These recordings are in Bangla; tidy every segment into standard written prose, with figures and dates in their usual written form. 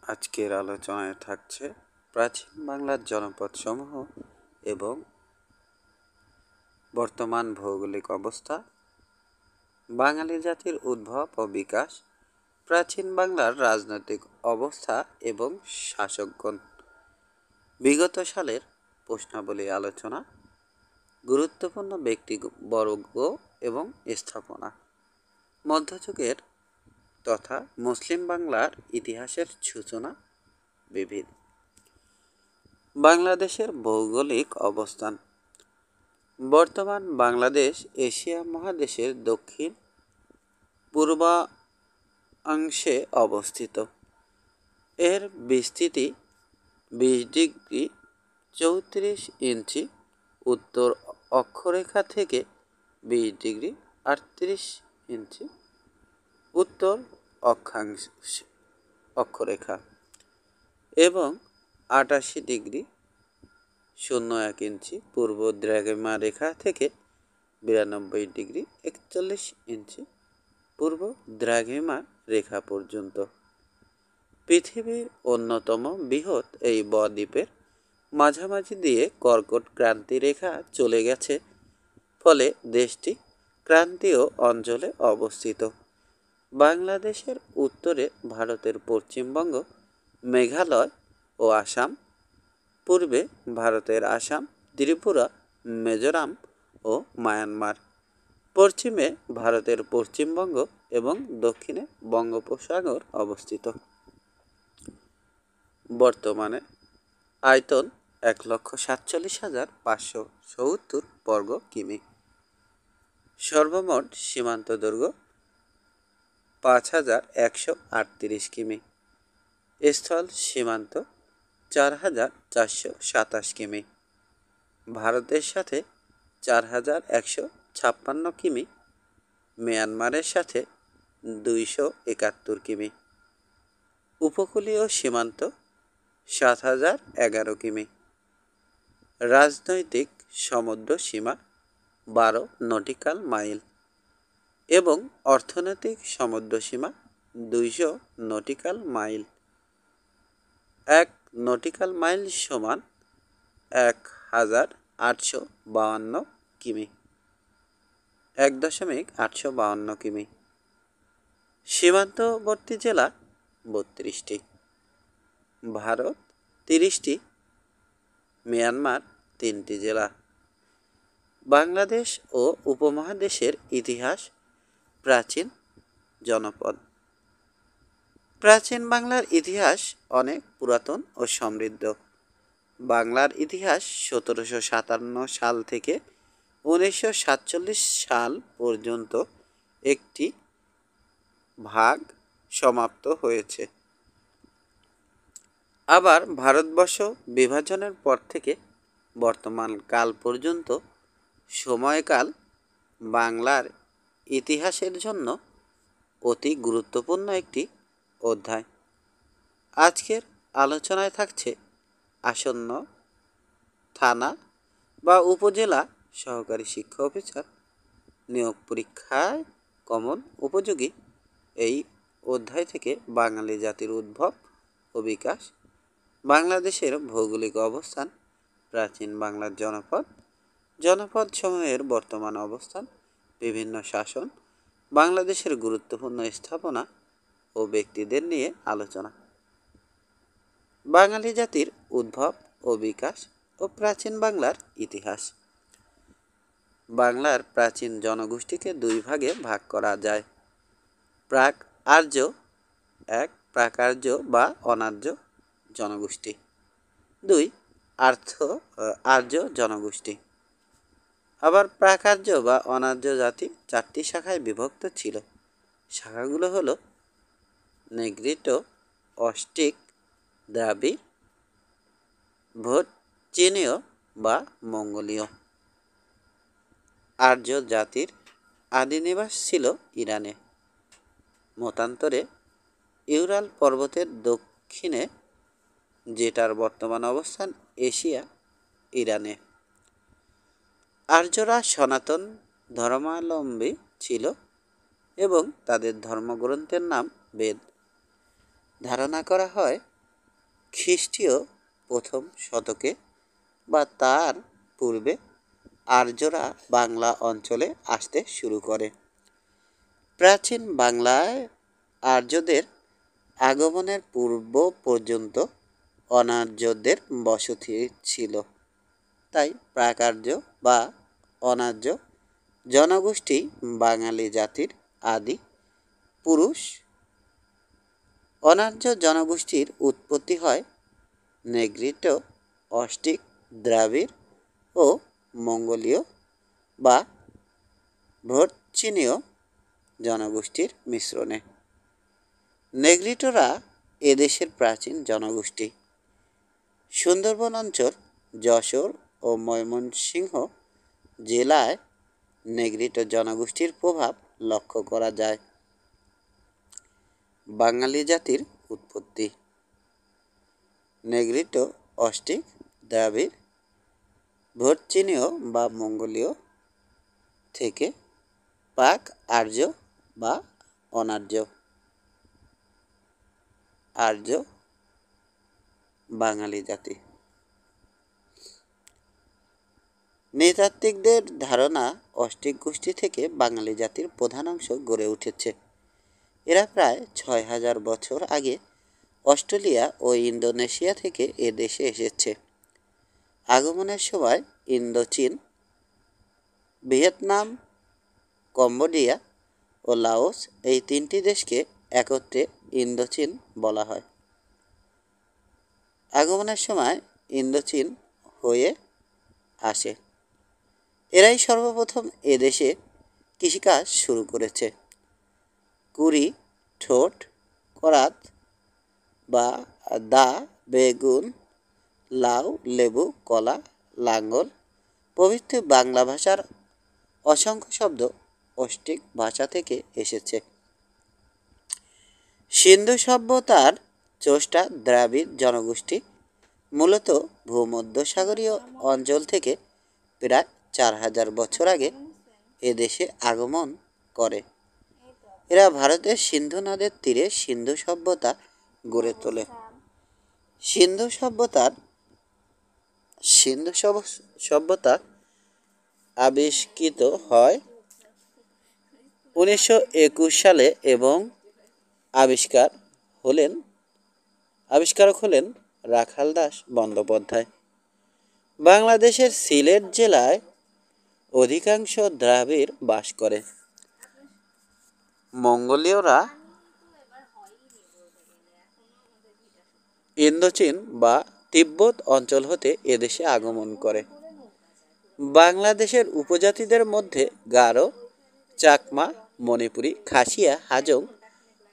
আজকের আলোচনায় থাকছে প্রাচীন বাংলার জনপদসমূহ এবং বর্তমান ভৌগোলিক অবস্থা, বাঙালি জাতির উদ্ভব ও বিকাশ, প্রাচীন বাংলার রাজনৈতিক অবস্থা এবং শাসকগণ, বিগত সালের প্রশ্নাবলী আলোচনা, গুরুত্বপূর্ণ ব্যক্তিবর্গ এবং স্থাপনা, মধ্যযুগের তথা মুসলিম বাংলার ইতিহাসের সূচনা, বিবিধ। বাংলাদেশের ভৌগোলিক অবস্থান। বর্তমান বাংলাদেশ এশিয়া মহাদেশের দক্ষিণ পূর্বাংশে অবস্থিত। এর বিস্তৃতি 20 ডিগ্রি 34 ইঞ্চি উত্তর অক্ষরেখা থেকে 20 ডিগ্রি 38 ইঞ্চি উত্তর অক্ষরেখা এবং 88 ডিগ্রি 01 ইঞ্চি পূর্ব দ্রাঘিমা রেখা থেকে 92 ডিগ্রি 41 ইঞ্চি পূর্ব দ্রাঘিমা রেখা পর্যন্ত। পৃথিবীর অন্যতম বৃহৎ এই বদ্বীপের মাঝামাঝি দিয়ে কর্কট ক্রান্তি রেখা চলে গেছে, ফলে দেশটি ক্রান্তীয় অঞ্চলে অবস্থিত। বাংলাদেশের উত্তরে ভারতের পশ্চিমবঙ্গ, মেঘালয় ও আসাম, পূর্বে ভারতের আসাম, ত্রিপুরা, মিজোরাম ও মায়ানমার, পশ্চিমে ভারতের পশ্চিমবঙ্গ এবং দক্ষিণে বঙ্গোপসাগর অবস্থিত। বর্তমানে আয়তন 1,47,570 বর্গ কিমি। সর্বমোট সীমান্ত দৈর্ঘ্য 5,138 কিমি। স্থল সীমান্ত 4,427 কিমি। ভারতের সাথে 4,156 কিমি, মিয়ানমারের সাথে 271 কিমি। উপকূলীয় সীমান্ত 7,011 কিমি। রাজনৈতিক সমুদ্র সীমা 12 নটিক্যাল মাইল এবং অর্থনৈতিক সমুদ্র সীমা 200 নটিক্যাল মাইল। 1 নটিক্যাল মাইল সমান 1,852 কিমি। 1.852 কিমি। সীমান্তবর্তী জেলা 32টি। ভারত 30টি, মিয়ানমার 3টি জেলা। বাংলাদেশ ও উপমহাদেশের ইতিহাস। প্রাচীন জনপদ। প্রাচীন বাংলার ইতিহাস অনেক পুরাতন ও সমৃদ্ধ। বাংলার ইতিহাস 1757 সাল থেকে 1947 সাল পর্যন্ত একটি ভাগ সমাপ্ত হয়েছে। আবার ভারতবর্ষ বিভাজনের পর থেকে বর্তমান কাল পর্যন্ত সময়কাল বাংলার ইতিহাসের জন্য অতি গুরুত্বপূর্ণ একটি অধ্যায়। আজকের আলোচনায় থাকছে আসন্ন থানা বা উপজেলা সহকারী শিক্ষা অফিসার নিয়োগ পরীক্ষায় কমন উপযোগী এই অধ্যায় থেকে বাঙালি জাতির উদ্ভব ও বিকাশ, বাংলাদেশের ভৌগোলিক অবস্থান, প্রাচীন বাংলার জনপদ সমূহের বর্তমান অবস্থান, বিভিন্ন শাসন, বাংলাদেশের গুরুত্বপূর্ণ স্থাপনা ও ব্যক্তিদের নিয়ে আলোচনা। বাঙালি জাতির উদ্ভব ও বিকাশ ও প্রাচীন বাংলার ইতিহাস। বাংলার প্রাচীন জনগোষ্ঠীকে 2 ভাগে ভাগ করা যায়। প্রাক আর্য, এক প্রাকার্য বা অনার্য জনগোষ্ঠী। 2 আর্য জনগোষ্ঠী। আবার প্রাকার্য বা অনার্য জাতি 4টি শাখায় বিভক্ত ছিল। শাখাগুলো হলো নেগ্রিটো, অস্টিক, দ্রাবিড়, ভোটচীনীয় বা মঙ্গোলীয়। আর্য জাতির আদি নিবাস ছিল ইরানে, মতান্তরে ইউরাল পর্বতের দক্ষিণে, যেটার বর্তমান অবস্থান এশিয়া, ইরানে। আর্যরা সনাতন ধর্মাবলম্বী ছিল এবং তাদের ধর্মগ্রন্থের নাম বেদ। ধারণা করা হয় খ্রিস্টীয় প্রথম শতকে বা তার পূর্বে আর্যরা বাংলা অঞ্চলে আসতে শুরু করে। প্রাচীন বাংলায় আর্যদের আগমনের পূর্ব পর্যন্ত অনার্যদের বসতি ছিল। তাই প্রাক আর্য বা অনার্য জনগোষ্ঠী বাঙালি জাতির আদি পুরুষ। অনার্য জনগোষ্ঠীর উৎপত্তি হয় নেগ্রিটো, অস্টিক, দ্রাবিড় ও মঙ্গোলীয় বা ভর্চিনীয় জনগোষ্ঠীর মিশ্রণে। নেগ্রিটোরা এদেশের প্রাচীন জনগোষ্ঠী। সুন্দরবন অঞ্চল, যশোর ও ময়মনসিংহ জেলায় নেগ্রিটো জনগোষ্ঠীর প্রভাব লক্ষ্য করা যায়। বাঙালি জাতির উৎপত্তি। নেগ্রিটো, অস্টিক, দ্রাবিড়, ভর্চিনীয় বা মঙ্গোলীয় থেকে প্রাক আর্য বা অনার্য। আর্য বাঙালি জাতি। নৃতাত্ত্বিকদের ধারণা অস্টিক গোষ্ঠী থেকে বাঙালি জাতির প্রধান অংশ গড়ে উঠেছে। এরা প্রায় ৬,০০০ বছর আগে অস্ট্রেলিয়া ও ইন্দোনেশিয়া থেকে এ দেশে এসেছে। আগমনের সময় ইন্দোচীন, ভিয়েতনাম, কম্বোডিয়া ও লাওস এই তিনটি দেশকে একত্রে ইন্দোচীন বলা হয়। আগমনের সময় ইন্দোচীন হয়ে আসে। এরাই সর্বপ্রথম এদেশে কৃষিকাজ শুরু করেছে। কুড়ি, ঠোঁট, করাত বা দা, বেগুন, লাউ, লেবু, কলা, লাঙ্গল প্রভৃতি বাংলা ভাষার অসংখ্য শব্দ অস্টিক ভাষা থেকে এসেছে। সিন্ধু সভ্যতার স্রষ্টা দ্রাবিড় জনগোষ্ঠী মূলত ভূমধ্যসাগরীয় অঞ্চল থেকে প্রায় ৪,০০০ বছর আগে এদেশে আগমন করে। এরা ভারতের সিন্ধু নদের তীরে সিন্ধু সভ্যতা গড়ে তোলে। সিন্ধু সভ্যতা আবিষ্কৃত হয় ১৯২১ সালে এবং আবিষ্কারক হলেন রাখাল দাস বন্দ্যোপাধ্যায়। বাংলাদেশের সিলেট জেলায় অধিকাংশ দ্রাবিড় বাস করে। মঙ্গোলীয়রা ইন্দোচীন বা তিব্বত অঞ্চল হতে এদেশে আগমন করে। বাংলাদেশের উপজাতিদের মধ্যে গারো, চাকমা, মণিপুরী, খাসিয়া, হাজং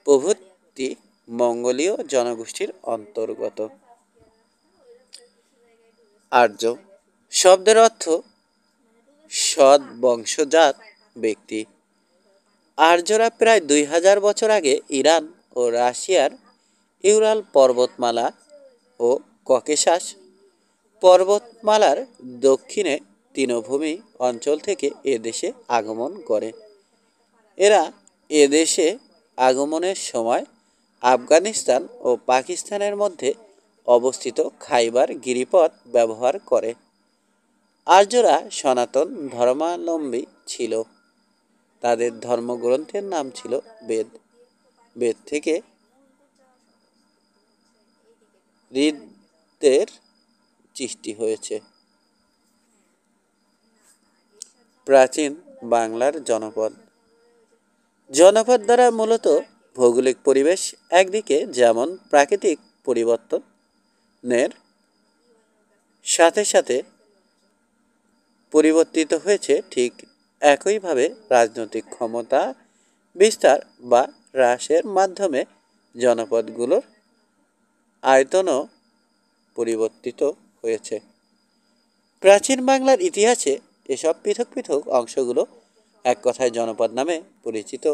প্রভৃতি মঙ্গোলীয় জনগোষ্ঠীর অন্তর্গত। আর্য শব্দের অর্থ সৎ বংশজাত ব্যক্তি। আর্যরা প্রায় ২,০০০ বছর আগে ইরান ও রাশিয়ার ইউরাল পর্বতমালা ও ককেশাস পর্বতমালার দক্ষিণে তৃণভূমি অঞ্চল থেকে এদেশে আগমন করে। এরা এদেশে আগমনের সময় আফগানিস্তান ও পাকিস্তানের মধ্যে অবস্থিত খাইবার গিরিপথ ব্যবহার করে। আর্যরা সনাতন ধর্মাবলম্বী ছিল। তাদের ধর্মগ্রন্থের নাম ছিল বেদ। বেদ থেকে ঋদের সৃষ্টি হয়েছে। প্রাচীন বাংলার জনপদ। জনপদ দ্বারা মূলত ভৌগোলিক পরিবেশ একদিকে যেমন প্রাকৃতিক পরিবর্তনের সাথে সাথে পরিবর্তিত হয়েছে, ঠিক একইভাবে রাজনৈতিক ক্ষমতা বিস্তার বা হ্রাসের মাধ্যমে জনপদগুলোর আয়তনও পরিবর্তিত হয়েছে। প্রাচীন বাংলার ইতিহাসে এসব পৃথক পৃথক অংশগুলো এক কথায় জনপদ নামে পরিচিত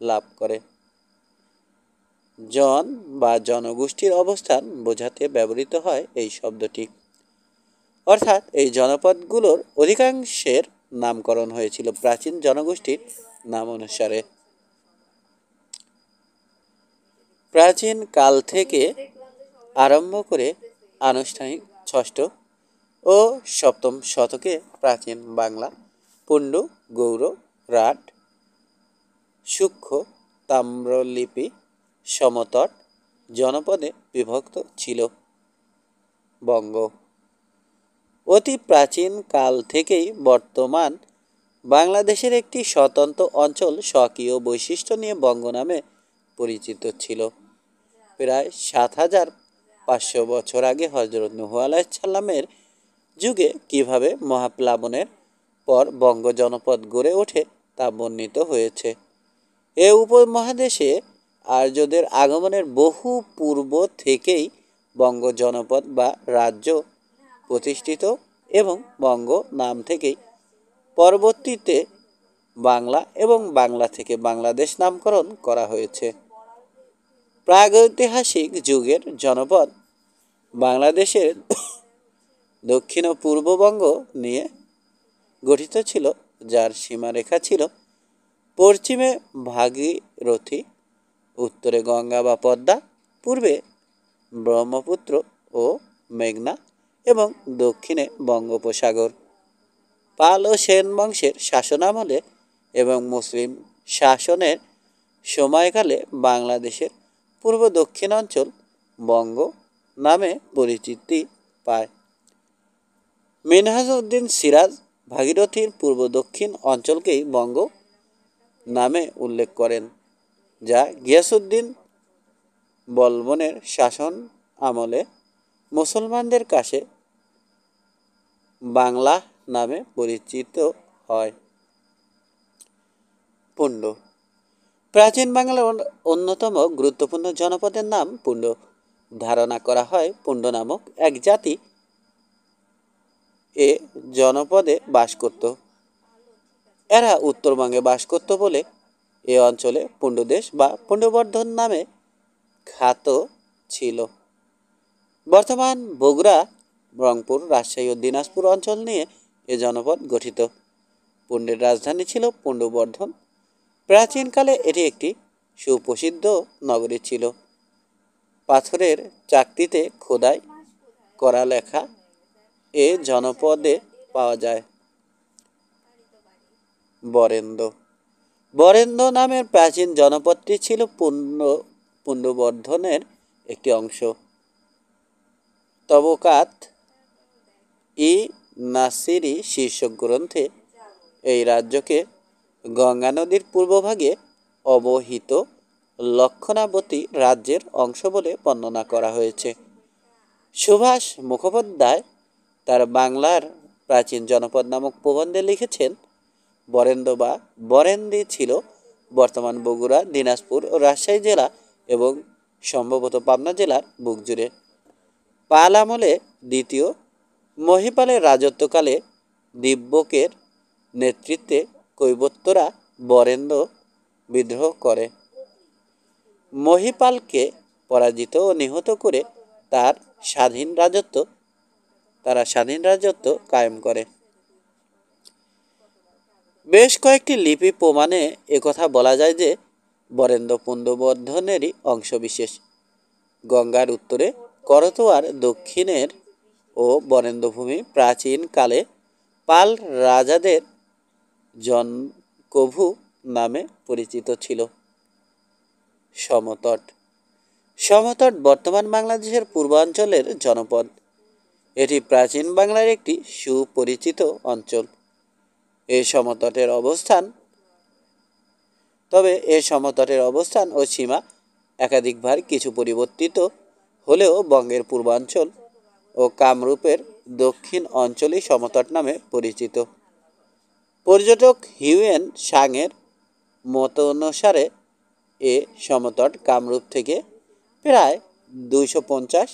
লাভ করে। জন বা জনগোষ্ঠীর অবস্থান বোঝাতে ব্যবহৃত হয় এই শব্দটি। অর্থাৎ এই জনপদগুলোর অধিকাংশের নামকরণ হয়েছিল প্রাচীন জনগোষ্ঠীর নাম অনুসারে। প্রাচীন কাল থেকে আরম্ভ করে আনুষ্ঠানিক ষষ্ঠ ও সপ্তম শতকে প্রাচীন বাংলা পুণ্ড, গৌড়, রাট, সূক্ষ্ম, তাম্রলিপি, সমতট জনপদে বিভক্ত ছিল। বঙ্গ অতি প্রাচীন কাল থেকেই বর্তমান বাংলাদেশের একটি স্বতন্ত্র অঞ্চল স্বকীয় বৈশিষ্ট্য নিয়ে বঙ্গ নামে পরিচিত ছিল। প্রায় ৭,৫০০ বছর আগে হযরত নূহ আলাইহিসসালামের যুগে কিভাবে মহাপ্লাবনের পর বঙ্গ জনপদ গড়ে ওঠে তা বর্ণিত হয়েছে। এ উপমহাদেশে আর্যদের আগমনের বহু পূর্ব থেকেই বঙ্গ জনপদ বা রাজ্য প্রতিষ্ঠিত এবং বঙ্গ নাম থেকেই পরবর্তীতে বাংলা এবং বাংলা থেকে বাংলাদেশ নামকরণ করা হয়েছে। প্রাগৈতিহাসিক যুগের জনপদ বাংলাদেশের দক্ষিণ ও পূর্ববঙ্গ নিয়ে গঠিত ছিল, যার সীমারেখা ছিল পশ্চিমে ভাগীরথী, উত্তরে গঙ্গা বা পদ্মা, পূর্বে ব্রহ্মপুত্র ও মেঘনা এবং দক্ষিণে বঙ্গোপসাগর। পাল ও সেন বংশের শাসনামলে এবং মুসলিম শাসনের সময়কালে বাংলাদেশের পূর্ব দক্ষিণ অঞ্চল বঙ্গ নামে পরিচিতি পায়। মিনহাজ-উদ-দিন সিরাজ ভাগীরথীর পূর্ব দক্ষিণ অঞ্চলকেই বঙ্গ নামে উল্লেখ করেন, যা গিয়াসউদ্দিন বলবনের শাসন আমলে মুসলমানদের কাছে বাংলা নামে পরিচিত হয়। পুণ্ড প্রাচীন বাংলার অন্যতম গুরুত্বপূর্ণ জনপদের নাম পুণ্ড। ধারণা করা হয় পুণ্ড নামক এক জাতি এ জনপদে বাস করত। এরা উত্তরবঙ্গে বাস করত বলে এ অঞ্চলে পুণ্ডদেশ বা পুণ্ডবর্ধন নামে খ্যাত ছিল। বর্তমান বগুড়া, রংপুর, রাজশাহী ও দিনাজপুর অঞ্চল নিয়ে এ জনপদ গঠিত। পুণ্ডের রাজধানী ছিল পুণ্ডবর্ধন। প্রাচীনকালে এটি একটি সুপ্রসিদ্ধ নগরী ছিল। পাথরের চাকতিতে খোদাই করা লেখা এ জনপদে পাওয়া যায়। বরেন্দ্র বরেন্দ্র নামের প্রাচীন জনপদটি ছিল পুণ্ডবর্ধনের একটি অংশ। তবকাত ই নাসিরি শীর্ষক গ্রন্থে এই রাজ্যকে গঙ্গা নদীর পূর্বভাগে অবহিত লক্ষণাবতী রাজ্যের অংশ বলে বর্ণনা করা হয়েছে। সুভাষ মুখোপাধ্যায় তার বাংলার প্রাচীন জনপদ নামক প্রবন্ধে লিখেছেন, বরেন্দ্র বা বরেন্দ্রী ছিল বর্তমান বগুড়া, দিনাজপুর ও রাজশাহী জেলা এবং সম্ভবত পাবনা জেলার বুক জুড়ে। পাল আমলে দ্বিতীয় মহিপালের রাজত্বকালে দিব্যকের নেতৃত্বে কৈবত্যরা বরেন্দ্র বিদ্রোহ করে মহিপালকে পরাজিত ও নিহত করে তারা স্বাধীন রাজত্ব কায়েম করে। বেশ কয়েকটি লিপি প্রমাণে একথা বলা যায় যে বরেন্দ্র পুণ্ডবর্ধনেরই অংশবিশেষ। গঙ্গার উত্তরে করতোয়ার, দক্ষিণের ও বরেন্দ্রভূমি প্রাচীনকালে পাল রাজাদের জনকভূ নামে পরিচিত ছিল। সমতট সমতট বর্তমান বাংলাদেশের পূর্বাঞ্চলের জনপদ। এটি প্রাচীন বাংলার একটি সুপরিচিত অঞ্চল। এই সমতটের অবস্থান ও সীমা একাধিকবার কিছু পরিবর্তিত হলেও বঙ্গের পূর্বাঞ্চল ও কামরূপের দক্ষিণ অঞ্চলই সমতট নামে পরিচিত। পর্যটক হিউয়েন সাংয়ের মতানুসারে এ সমতট কামরূপ থেকে প্রায় 250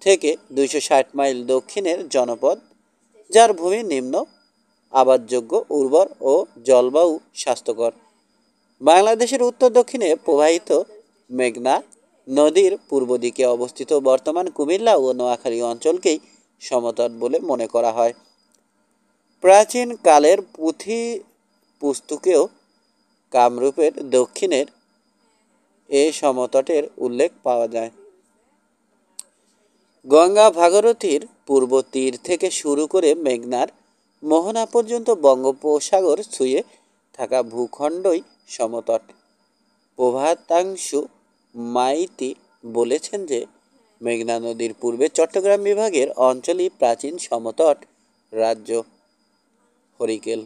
থেকে 260 মাইল দক্ষিণের জনপদ, যার ভূমি নিম্ন, আবাদযোগ্য, উর্বর ও জলবায়ু স্বাস্থ্যকর। বাংলাদেশের উত্তর দক্ষিণে প্রবাহিত মেঘনা নদীর পূর্ব দিকে অবস্থিত বর্তমান কুমিল্লা ও নোয়াখালী অঞ্চলকেই সমতট বলে মনে করা হয়। প্রাচীন কালের পুঁথি পুস্তকেও কামরূপের দক্ষিণের এ সমতটের উল্লেখ পাওয়া যায়। গঙ্গা ভাগীরথীর পূর্ব তীর থেকে শুরু করে মেঘনার মোহনা পর্যন্ত বঙ্গোপসাগর ছুঁয়ে থাকা ভূখণ্ডই সমতট। প্রভাতাংশু মাইতি বলেছেন যে মেঘনা নদীর পূর্বে চট্টগ্রাম বিভাগের অঞ্চলই প্রাচীন সমতট রাজ্য হরিকেল।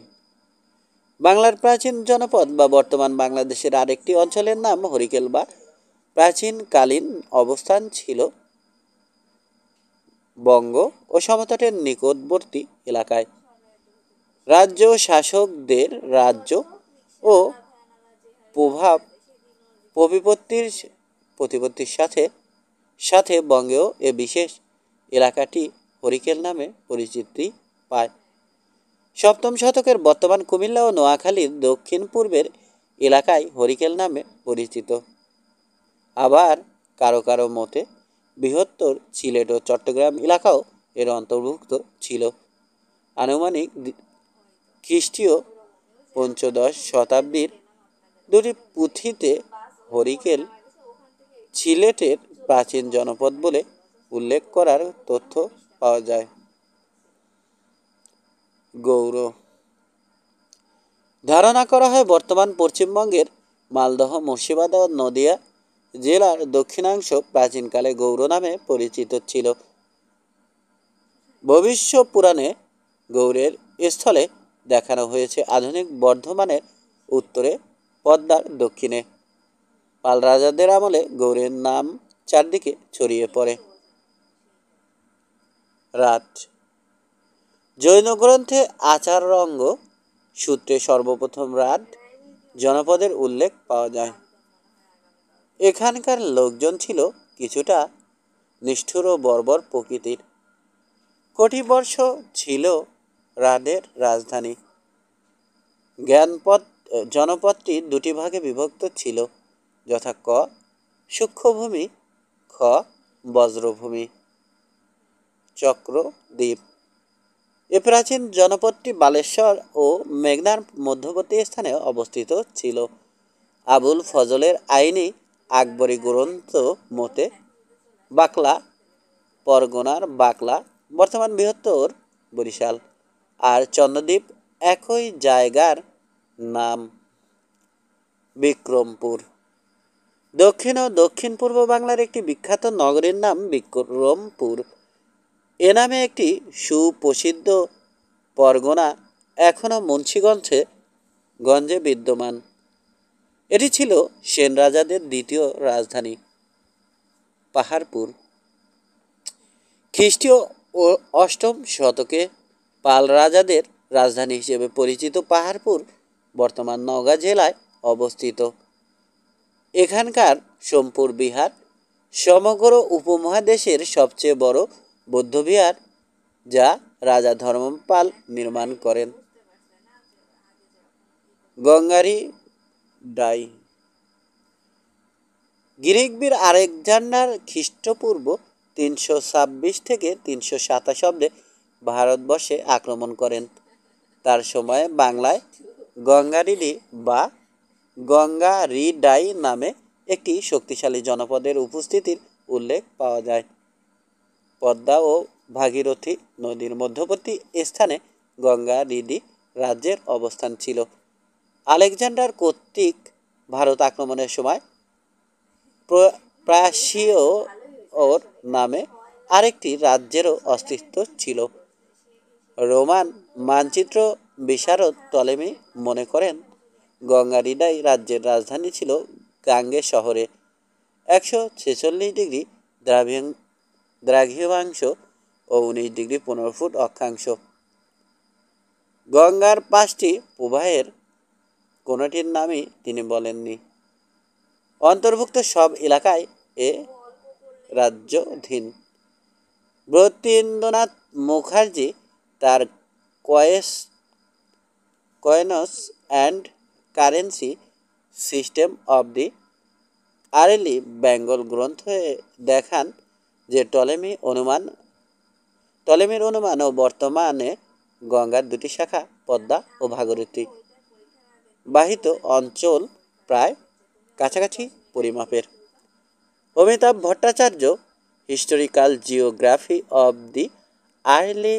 বাংলার প্রাচীন জনপদ বা বর্তমান বাংলাদেশের আরেকটি অঞ্চলের নাম হরিকেল বা প্রাচীনকালীন অবস্থান ছিল বঙ্গ ও সমতটের নিকটবর্তী এলাকায়। রাজ্য শাসকদের রাজ্য ও প্রভাব প্রতিপত্তির সাথে সাথে বঙ্গেও এ বিশেষ এলাকাটি হরিকেল নামে পরিচিতি পায়। সপ্তম শতকের বর্তমান কুমিল্লা ও নোয়াখালীর দক্ষিণ পূর্বের এলাকায় হরিকেল নামে পরিচিত। আবার কারো কারো মতে বৃহত্তর সিলেট ও চট্টগ্রাম এলাকাও এর অন্তর্ভুক্ত ছিল। আনুমানিক খ্রিস্টীয় পঞ্চদশ শতাব্দীর দুটি পুঁথিতে হরিকেল সিলেটের প্রাচীন জনপদ বলে উল্লেখ করার তথ্য পাওয়া যায়। গৌর ধারণা করা হয় বর্তমান পশ্চিমবঙ্গের মালদহ, মুর্শিদাবাদ ও নদিয়া জেলার দক্ষিণাংশ প্রাচীনকালে গৌর নামে পরিচিত ছিল। ভবিষ্য পুরাণে গৌড়ের স্থলে দেখানো হয়েছে আধুনিক বর্ধমানের উত্তরে, পদ্মার দক্ষিণে। পাল রাজাদের আমলে গৌড়ের নাম চারদিকে ছড়িয়ে পড়ে। রাত জৈন গ্রন্থে আচারঙ্গ সূত্রে সর্বপ্রথম রাত জনপদের উল্লেখ পাওয়া যায়। এখানকার লোকজন ছিল কিছুটা নিষ্ঠুর ও বর্বর প্রকৃতির। কটিবর্ষ ছিল রাদের রাজধানী। জ্ঞানপদ জনপদটি দুটি ভাগে বিভক্ত ছিল, যথা ক সূক্ষ্মভূমি, খ বজ্রভূমি, চক্রদ্বীপ। এ প্রাচীন জনপদটি বালেশ্বর ও মেঘনার মধ্যবর্তী স্থানে অবস্থিত ছিল। আবুল ফজলের আইনি আকবরী গ্রন্থ মতে বাকলা পরগনার বাকলা বর্তমান বৃহত্তর বরিশাল, আর চন্দ্রদ্বীপ একই জায়গার নাম বিক্রমপুর। দক্ষিণ ও দক্ষিণ পূর্ব বাংলার একটি বিখ্যাত নগরীর নাম বিক্রমপুর। এ নামে একটি সুপ্রসিদ্ধ পরগনা এখনও মুন্সিগঞ্জে বিদ্যমান। এটি ছিল সেন রাজাদের দ্বিতীয় রাজধানী। পাহাড়পুর খ্রিস্টীয় ও অষ্টম শতকে পাল রাজাদের রাজধানী হিসেবে পরিচিত পাহাড়পুর বর্তমান নওগাঁ জেলায় অবস্থিত। এখানকার সোমপুর বিহার সমগ্র উপমহাদেশের সবচেয়ে বড় বৌদ্ধবিহার, যা রাজা ধর্মপাল নির্মাণ করেন। গঙ্গারি ডাই গ্রিক বীর আলেকজান্ডার খ্রিস্টপূর্ব 326 থেকে 327 অব্দে ভারতবর্ষে আক্রমণ করেন। তার সময়ে বাংলায় গঙ্গারিডি বা গঙ্গারিডাই নামে একটি শক্তিশালী জনপদের উপস্থিতির উল্লেখ পাওয়া যায়। পদ্মা ও ভাগীরথী নদীর মধ্যবর্তী স্থানে গঙ্গারিডি রাজ্যের অবস্থান ছিল। আলেকজান্ডার কর্তৃক ভারত আক্রমণের সময় প্রাসীয় ওর নামে আরেকটি রাজ্যেরও অস্তিত্ব ছিল। রোমান মানচিত্র বিশারদ টলেমি মনে করেন গঙ্গারিডাই রাজ্যের রাজধানী ছিল গাঙ্গে শহরে 146 ডিগ্রি দ্রাঘিমাংশ ও 19 ডিগ্রি 15 ফুট অক্ষাংশ। গঙ্গার 5টি প্রবাহের কোনোটির নামই তিনি বলেননি। অন্তর্ভুক্ত সব এলাকায় এ রাজ্যাধীন। ব্রতীন্দ্রনাথ মুখার্জি তার coins and currency system of the early Bengal গ্রন্থে দেখান যে টলেমির অনুমান ও বর্তমানে গঙ্গার দুটি শাখা পদ্মা ও ভাগীরথী বাহিত অঞ্চল প্রায় কাছাকাছি পরিমাপের। Amitabha Bhattacharya historical geography of the early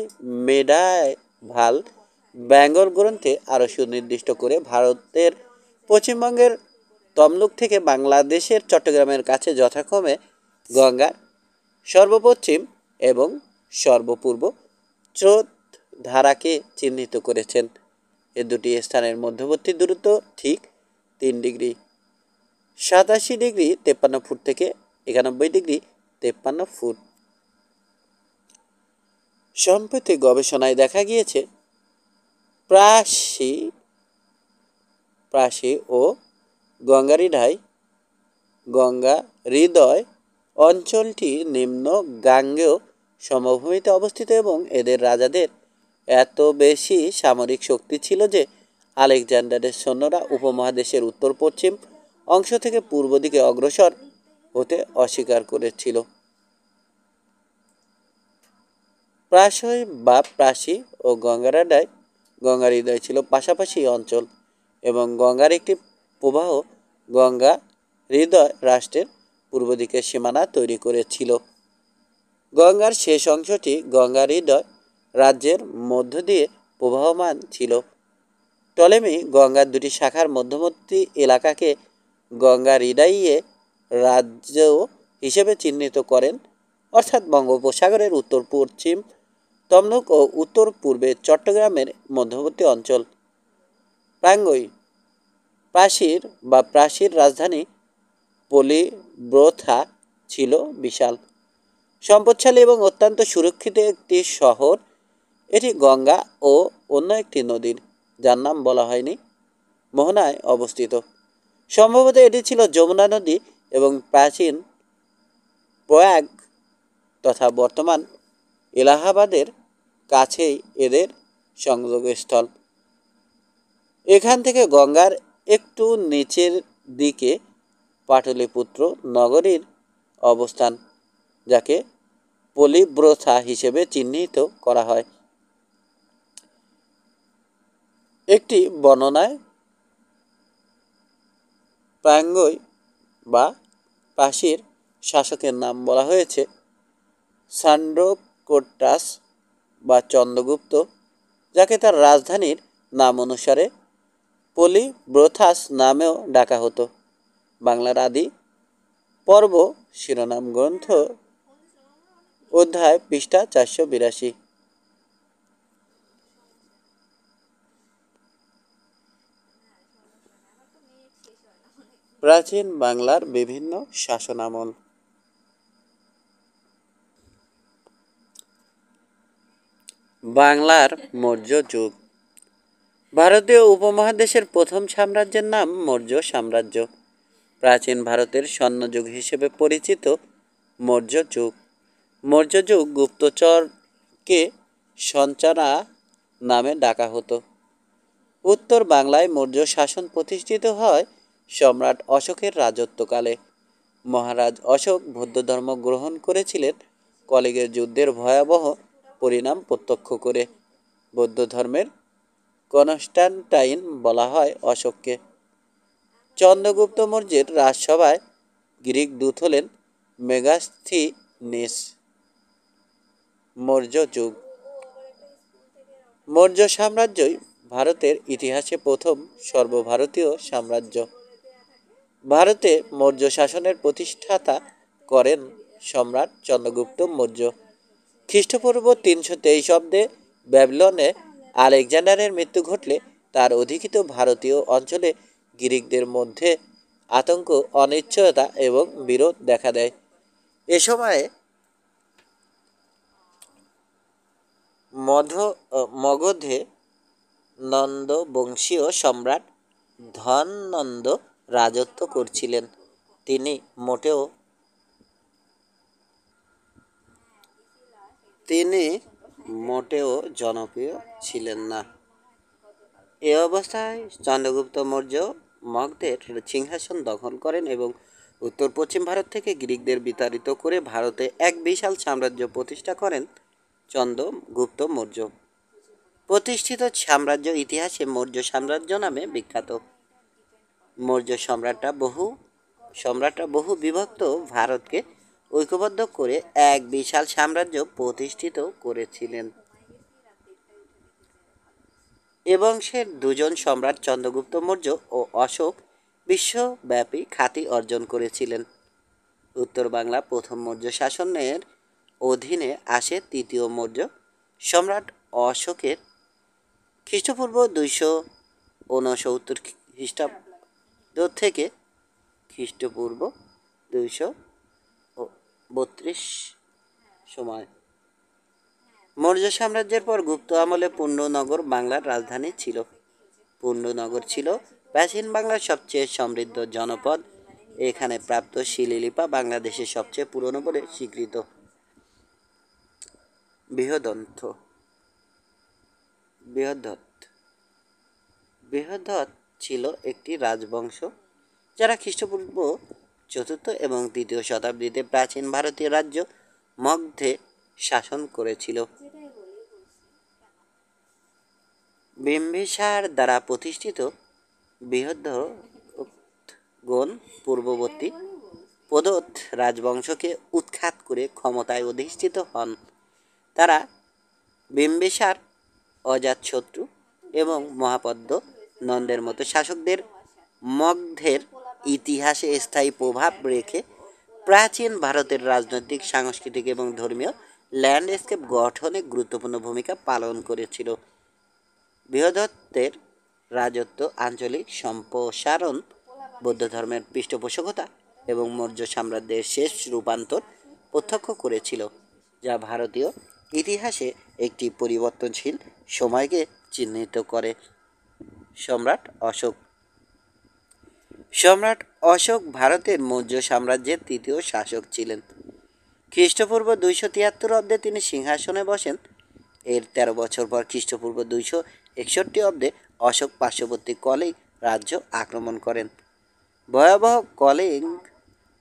medieval Bengal গ্রন্থে আরও সুনির্দিষ্ট করে ভারতের পশ্চিমবঙ্গের তমলুক থেকে বাংলাদেশের চট্টগ্রামের কাছে যথাক্রমে গঙ্গার সর্বপশ্চিম এবং সর্বপূর্ব স্রোত ধারাকে চিহ্নিত করেছেন। এ দুটি স্থানের মধ্যবর্তী দূরত্ব ঠিক 3 ডিগ্রি 87 ডিগ্রি 53 ফুট থেকে 91 ডিগ্রি 53 ফুট। সম্প্রতি গবেষণায় দেখা গিয়েছে প্রাসি প্রাসি ও গঙ্গারিডাই গঙ্গা হৃদয় অঞ্চলটি নিম্ন গাঙ্গেয় সমভূমিতে অবস্থিত এবং এদের রাজাদের এত বেশি সামরিক শক্তি ছিল যে আলেকজান্ডারের সৈন্যরা উপমহাদেশের উত্তর পশ্চিম অংশ থেকে পূর্ব দিকে অগ্রসর হতে অস্বীকার করেছিল। প্রাসই বা প্রাসি ও গঙ্গার হৃদয় ছিল পাশাপাশি অঞ্চল এবং গঙ্গার একটি প্রবাহ গঙ্গা হৃদয় রাষ্ট্রের পূর্ব দিকে সীমানা তৈরি করেছিল। গঙ্গার শেষ অংশটি গঙ্গা হৃদয় রাজ্যের মধ্য দিয়ে প্রবাহমান ছিল। টলেমি গঙ্গার দুটি শাখার মধ্যবর্তী এলাকাকে গঙ্গা হৃদয়ে রাজ্য হিসেবে চিহ্নিত করেন, অর্থাৎ বঙ্গোপসাগরের উত্তর পশ্চিম তমলুক ও উত্তর পূর্বে চট্টগ্রামের মধ্যবর্তী অঞ্চল। প্রাচীর রাজধানী পলিব্রথা ছিল বিশাল, সম্পদশালী এবং অত্যন্ত সুরক্ষিত একটি শহর। এটি গঙ্গা ও অন্য একটি নদীর, যার নাম বলা হয়নি, মোহনায় অবস্থিত। সম্ভবত এটি ছিল যমুনা নদী এবং প্রাচীন প্রয়াগ তথা বর্তমান এলাহাবাদের কাছেই এদের সংযোগস্থল। এখান থেকে গঙ্গার একটু নিচের দিকে পাটলিপুত্র নগরীর অবস্থান, যাকে পলিব্রথা হিসেবে চিহ্নিত করা হয়। একটি বর্ণনায় প্রাঙ্গই বা প্রাচীর শাসকের নাম বলা হয়েছে সান্ড্রোকোটাস বা চন্দ্রগুপ্ত, যাকে তার রাজধানীর নাম অনুসারে পলিব্রথাস নামেও ডাকা হতো। বাংলার আদি পর্ব শিরোনাম গ্রন্থ অধ্যায় পৃষ্ঠা 482। প্রাচীন বাংলার বিভিন্ন শাসনামল। বাংলার মৌর্য যুগ। ভারতীয় উপমহাদেশের প্রথম সাম্রাজ্যের নাম মৌর্য সাম্রাজ্য। প্রাচীন ভারতের স্বর্ণযুগ হিসেবে পরিচিত মৌর্য যুগ। মৌর্য যুগ গুপ্তচরকে সঞ্চারা নামে ডাকা হতো। উত্তর বাংলায় মৌর্য শাসন প্রতিষ্ঠিত হয় সম্রাট অশোকের রাজত্বকালে। মহারাজ অশোক বৌদ্ধ ধর্ম গ্রহণ করেছিলেন কলিঙ্গের যুদ্ধের ভয়াবহ পরিণাম প্রত্যক্ষ করে। বৌদ্ধ ধর্মের কনস্টান্টাইন বলা হয় অশোককে। চন্দ্রগুপ্ত মৌর্যের রাজসভায় গ্রিক দূত হলেন মেগাস্থিনিস। মৌর্য যুগ। মৌর্য সাম্রাজ্যই ভারতের ইতিহাসে প্রথম সর্বভারতীয় সাম্রাজ্য। ভারতে মৌর্য শাসনের প্রতিষ্ঠাতা করেন সম্রাট চন্দ্রগুপ্ত মৌর্য। খ্রিস্টপূর্ব 323 অব্দে ব্যাবিলনে আলেকজান্ডারের মৃত্যু ঘটলে তার অধিকৃত ভারতীয় অঞ্চলে গ্রিকদের মধ্যে আতঙ্ক, অনিশ্চয়তা এবং বিরোধ দেখা দেয়। এ সময়ে মগধে নন্দ বংশীয় সম্রাট ধননন্দ রাজত্ব করছিলেন। তিনি মোটেও জনপ্রিয় ছিলেন না। এ অবস্থায় চন্দ্রগুপ্ত মৌর্য মগধের সিংহাসন দখল করেন এবং উত্তর পশ্চিম ভারত থেকে গ্রিকদের বিতাড়িত করে ভারতে এক বিশাল সাম্রাজ্য প্রতিষ্ঠা করেন চন্দ্রগুপ্ত মৌর্য। প্রতিষ্ঠিত সাম্রাজ্য ইতিহাসে মৌর্য সাম্রাজ্য নামে বিখ্যাত। মৌর্য সম্রাটরা বহু বিভক্ত ভারতকে ঐক্যবদ্ধ করে এক বিশাল সাম্রাজ্য প্রতিষ্ঠিত করেছিলেন। এ বংশের দুজন সম্রাট চন্দ্রগুপ্ত মৌর্য ও অশোক বিশ্বব্যাপী খ্যাতি অর্জন করেছিলেন। উত্তর বাংলা প্রথম মৌর্য শাসনের অধীনে আসে তৃতীয় মৌর্য সম্রাট অশোকের খ্রিস্টপূর্ব 269 খ্রিস্টাব্দ থেকে খ্রিস্টপূর্ব 232 সময়। মৌর্য সাম্রাজ্যের পর গুপ্ত আমলে পুণ্ড্রনগর বাংলার রাজধানী ছিল। পুণ্ড্রনগর ছিল প্রাচীন বাংলার সবচেয়ে সমৃদ্ধ জনপদ। এখানে প্রাপ্ত শিলালিপি বাংলাদেশের সবচেয়ে পুরনো বলে স্বীকৃত। বৃহদন্ত বৃহদত্ত ছিল একটি রাজবংশ যারা খ্রিস্টপূর্ব 4th এবং 3য় শতাব্দীতে প্রাচীন ভারতীয় রাজ্য মগধে শাসন করেছিল। বিম্বিসার দ্বারা প্রতিষ্ঠিত বৃহদ্রথগণ পূর্ববর্তী প্রদত্ত রাজবংশকে উৎখাত করে ক্ষমতায় অধিষ্ঠিত হন। তারা বিম্বিসার, অজাতশত্রু এবং মহাপদ্ম নন্দের মতো শাসকদের মগধের ইতিহাসে স্থায়ী প্রভাব রেখে প্রাচীন ভারতের রাজনৈতিক, সাংস্কৃতিক এবং ধর্মীয় ল্যান্ডস্কেপ গঠনে গুরুত্বপূর্ণ ভূমিকা পালন করেছিল। বৃহদত্তের রাজত্ব আঞ্চলিক সম্প্রসারণ, বৌদ্ধ ধর্মের পৃষ্ঠপোষকতা এবং মৌর্য সাম্রাজ্যের শেষ রূপান্তর প্রত্যক্ষ করেছিল, যা ভারতীয় ইতিহাসে একটি পরিবর্তনশীল সময়কে চিহ্নিত করে। সম্রাট অশোক ভারতের মৌর্য সাম্রাজ্যের তৃতীয় শাসক ছিলেন। খ্রিস্টপূর্ব 273 অব্দে তিনি সিংহাসনে বসেন। এর 13 বছর পর খ্রিস্টপূর্ব 261 অব্দে অশোক পার্শ্ববর্তী কলিঙ্গ রাজ্য আক্রমণ করেন। ভয়াবহ কলিঙ্গ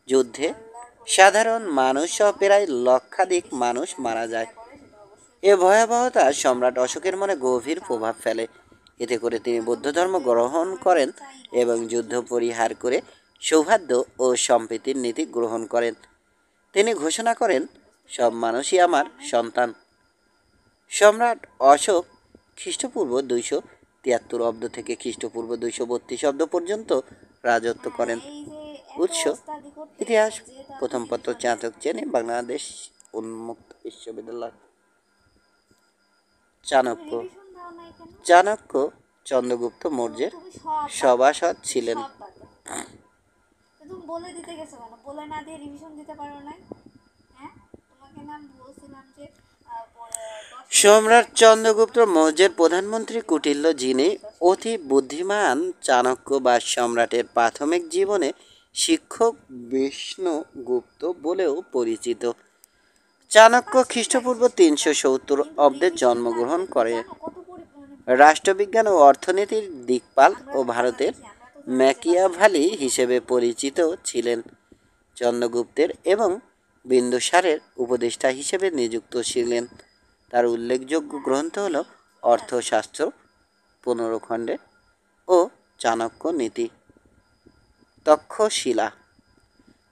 যুদ্ধে সাধারণ মানুষ সহ প্রায় লক্ষাধিক মানুষ মারা যায়। এ ভয়াবহতা সম্রাট অশোকের মনে গভীর প্রভাব ফেলে। এতে করে তিনি বৌদ্ধ ধর্ম গ্রহণ করেন এবং যুদ্ধ পরিহার করে সৌহার্দ্য ও সম্প্রীতির নীতি গ্রহণ করেন। তিনি ঘোষণা করেন, সব মানুষই আমার সন্তান। সম্রাট অশোক খ্রিস্টপূর্ব 273 অব্দ থেকে খ্রিস্টপূর্ব 232 অব্দ পর্যন্ত রাজত্ব করেন। উৎস: ইতিহাস, প্রথম পত্র, চাতক চেনি, বাংলাদেশ উন্মুক্ত বিশ্ববিদ্যালয়। চাণক্য চন্দ্রগুপ্ত মৌর্যের সভাসদ ছিলেন। সম্রাট চন্দ্রগুপ্ত মৌর্যের প্রধানমন্ত্রী কুটিল্য, যিনি অতি বুদ্ধিমান চাণক্য বা সম্রাটের প্রাথমিক জীবনে শিক্ষক বিষ্ণুগুপ্ত বলেও পরিচিত। চাণক্য খ্রিস্টপূর্ব 370 অব্দে জন্মগ্রহণ করে। রাষ্ট্রবিজ্ঞান ও অর্থনীতির দিকপাল ও ভারতের ম্যাকিয়াভেলি হিসেবে পরিচিত ছিলেন। চন্দ্রগুপ্তের এবং বিন্দুসারের উপদেষ্টা হিসেবে নিযুক্ত ছিলেন। তার উল্লেখযোগ্য গ্রন্থ হল অর্থশাস্ত্র 15 খণ্ডে ও চাণক্য নীতি।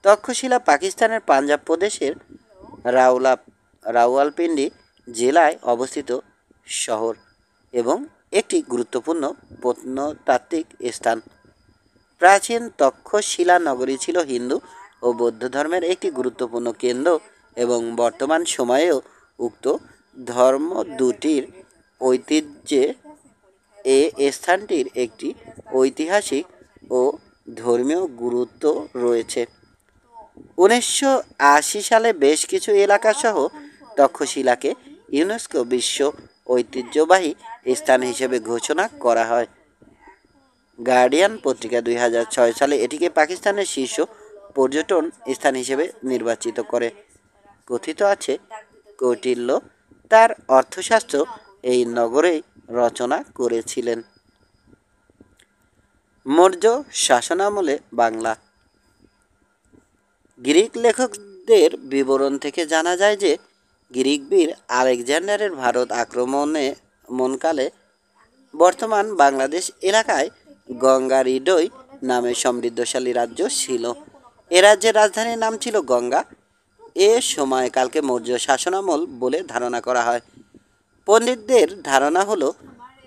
তক্ষশিলা পাকিস্তানের পাঞ্জাব প্রদেশের রাওয়ালপিন্ডি জেলায় অবস্থিত শহর এবং একটি গুরুত্বপূর্ণ প্রত্নতাত্ত্বিক স্থান। প্রাচীন তক্ষশিলা নগরী ছিল হিন্দু ও বৌদ্ধ ধর্মের একটি গুরুত্বপূর্ণ কেন্দ্র এবং বর্তমান সময়েও উক্ত ধর্ম দুটির ঐতিহ্যে এ স্থানটির একটি ঐতিহাসিক ও ধর্মীয় গুরুত্ব রয়েছে। 1980 সালে বেশ কিছু এলাকাসহ তক্ষশিলাকে ইউনেস্কো বিশ্ব ঐতিহ্যবাহী স্থান হিসেবে ঘোষণা করা হয়। গার্ডিয়ান পত্রিকা 2006 সালে এটিকে পাকিস্তানের শীর্ষ পর্যটন স্থান হিসেবে নির্বাচিত করে। কথিত আছে, কৌটিল্য তার অর্থশাস্ত্র এই নগরেই রচনা করেছিলেন। মৌর্য শাসনামলে বাংলা। গ্রিক লেখকদের বিবরণ থেকে জানা যায় যে গ্রিক বীর আলেকজান্ডারের ভারত আক্রমণকালে বর্তমান বাংলাদেশ এলাকায় গঙ্গারিডই নামে সমৃদ্ধশালী রাজ্য ছিল। এ রাজ্যের রাজধানীর নাম ছিল গঙ্গা। এ সময়কালকে মৌর্য শাসনামল বলে ধারণা করা হয়। পণ্ডিতদের ধারণা হলো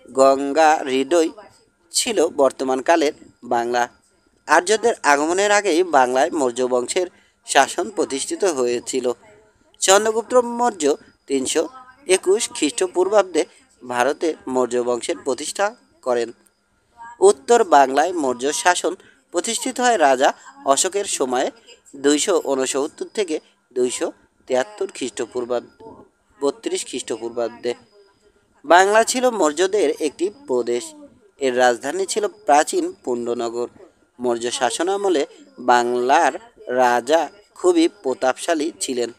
গঙ্গা হৃদয় ছিল বর্তমানকালের বাংলা। আর্যদের আগমনের আগেই বাংলায় মৌর্য বংশের শাসন প্রতিষ্ঠিত হয়েছিল। চন্দ্রগুপ্ত মৌর্য 321 খ্রিস্টপূর্বাব্দে ভারতে মৌর্য বংশের প্রতিষ্ঠা করেন। উত্তর বাংলায় মৌর্য শাসন প্রতিষ্ঠিত হয় রাজা অশোকের সময়ে 269 থেকে 273 খ্রিস্টপূর্বাব্দে 32 খ্রিস্টপূর্বাব্দে। বাংলা ছিল মৌর্যদের একটি প্রদেশ। এর রাজধানী ছিল প্রাচীন পুণ্ডনগর। মৌর্য শাসনামলে বাংলার রাজা খুবই প্রতাপশালী ছিলেন।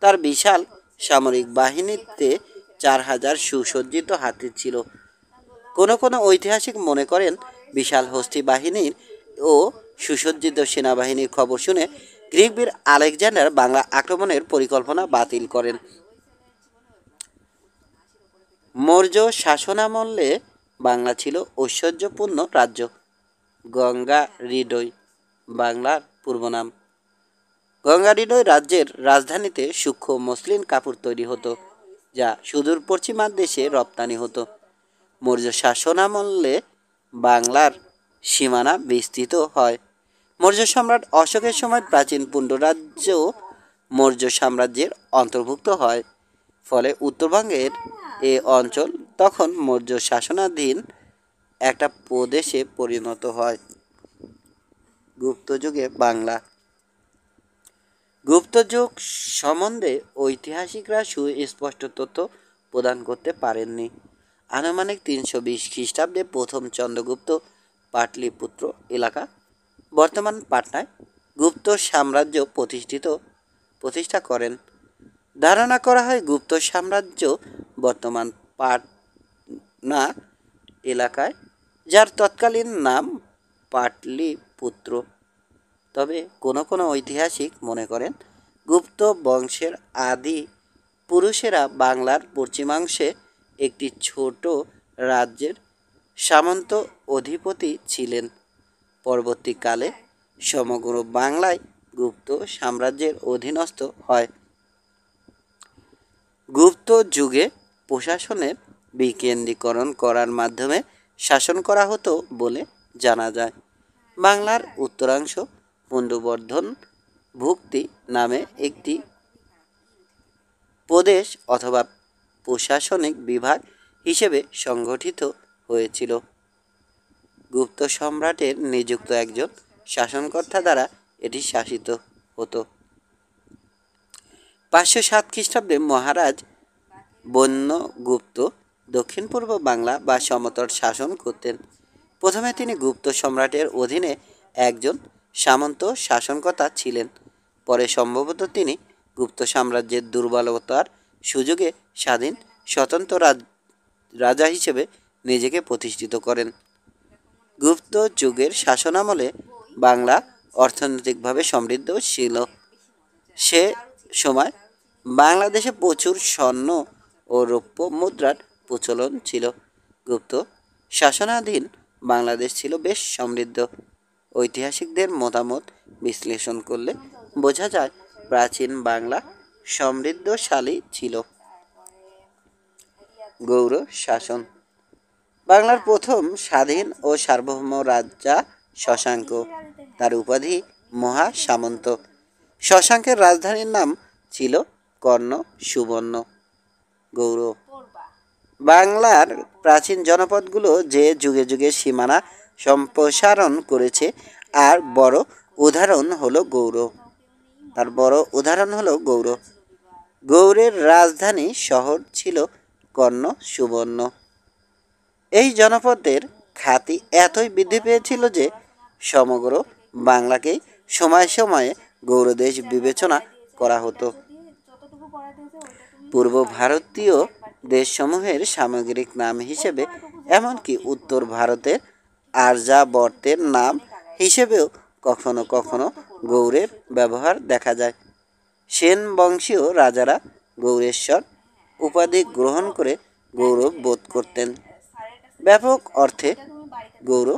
তার বিশাল সামরিক বাহিনীতে 4000 সুসজ্জিত হাতি ছিল। কোনো কোনো ঐতিহাসিক মনে করেন বিশাল হস্তি বাহিনীর ও সুসজ্জিত সেনাবাহিনীর খবর শুনে গ্রিক বীর আলেকজান্ডার বাংলা আক্রমণের পরিকল্পনা বাতিল করেন। মৌর্য শাসনামলে বাংলা ছিল ঐশ্বর্যপূর্ণ রাজ্য। গঙ্গা হৃদয় বাংলার পূর্ব নাম। গঙ্গা হৃদয় রাজ্যের রাজধানীতে সূক্ষ্ম মসলিন কাপড় তৈরি হতো, যা সুদূর পশ্চিমা দেশে রপ্তানি হতো। মৌর্য শাসনামলে বাংলার সীমানা বিস্তৃত হয়। মৌর্য সম্রাট অশোকের সময় প্রাচীন পুণ্ডরাজ্য মৌর্য সাম্রাজ্যের অন্তর্ভুক্ত হয়। ফলে উত্তরবঙ্গের এ অঞ্চল তখন মৌর্য শাসনাধীন একটা প্রদেশে পরিণত হয়। গুপ্তযুগে বাংলা। গুপ্তযুগ সম্বন্ধে ঐতিহাসিকরা সুস্পষ্ট তথ্য প্রদান করতে পারেননি। আনুমানিক 320 খ্রিস্টাব্দে প্রথম চন্দ্রগুপ্ত পাটলিপুত্র এলাকা, বর্তমান পাটনায়, গুপ্ত সাম্রাজ্য প্রতিষ্ঠা করেন। ধারণা করা হয় গুপ্ত সাম্রাজ্য বর্তমান পাটনা এলাকায়, যার তৎকালীন নাম পাটলিপুত্র। তবে কোনো কোনো ঐতিহাসিক মনে করেন গুপ্ত বংশের আদি পুরুষেরা বাংলার পশ্চিমাংশে একটি ছোট রাজ্যের সামন্ত অধিপতি ছিলেন। পরবর্তীকালে সমগ্র বাংলায় গুপ্ত সাম্রাজ্যের অধীনস্থ হয়। গুপ্ত যুগে প্রশাসনের বিকেন্দ্রীকরণ করার মাধ্যমে শাসন করা হতো বলে জানা যায়। বাংলার উত্তরাংশ পুণ্ড্রবর্ধন ভুক্তি নামে একটি প্রদেশ অথবা প্রশাসনিক বিভাগ হিসেবে সংগঠিত হয়েছিল। গুপ্ত সম্রাটের নিযুক্ত একজন শাসনকর্তা দ্বারা এটি শাসিত হতো। 507 খ্রিস্টাব্দে মহারাজ বন্যগুপ্ত দক্ষিণ পূর্ব বাংলা বা সমতট শাসন করতেন। প্রথমে তিনি গুপ্ত সম্রাটের অধীনে একজন সামন্ত শাসনকর্তা ছিলেন। পরে সম্ভবত তিনি গুপ্ত সাম্রাজ্যের দুর্বলতার সুযোগে স্বাধীন স্বতন্ত্র রাজা হিসেবে নিজেকে প্রতিষ্ঠিত করেন। গুপ্ত যুগের শাসনামলে বাংলা অর্থনৈতিকভাবে সমৃদ্ধ ছিল। সে সময় বাংলাদেশে প্রচুর স্বর্ণ ও রৌপ্য মুদ্রার প্রচলন ছিল। গুপ্ত শাসনাধীন বাংলাদেশ ছিল বেশ সমৃদ্ধ। ঐতিহাসিকদের মতামত বিশ্লেষণ করলে বোঝা যায় প্রাচীন বাংলা সমৃদ্ধশালী ছিল। গৌড় শাসন। বাংলার প্রথম স্বাধীন ও সার্বভৌম রাজা শশাঙ্ক। তার উপাধি মহা সামন্ত। শশাঙ্কের রাজধানীর নাম ছিল কর্ণ সুবর্ণ। গৌড়। বাংলার প্রাচীন জনপদগুলো যে যুগে যুগে সীমানা সম্প্রসারণ করেছে আর বড় উদাহরণ হলো গৌড়। গৌড়ের রাজধানী শহর ছিল কর্ণ সুবর্ণ। এই জনপদের খ্যাতি এতই বৃদ্ধি পেয়েছিল যে সমগ্র বাংলাকেই সময়ে সময়ে গৌড়দেশ বিবেচনা করা হতো। পূর্ব ভারতীয় দেশসমূহের সামগ্রিক নাম হিসেবে এমনকি উত্তর ভারতের আর্যাবর্তের নাম হিসেবেও কখনো কখনো গৌড়ের ব্যবহার দেখা যায়। সেন বংশীয় রাজারা গৌড়েশ্বর উপাধি গ্রহণ করে গৌরব বোধ করতেন। ব্যাপক অর্থে গৌড়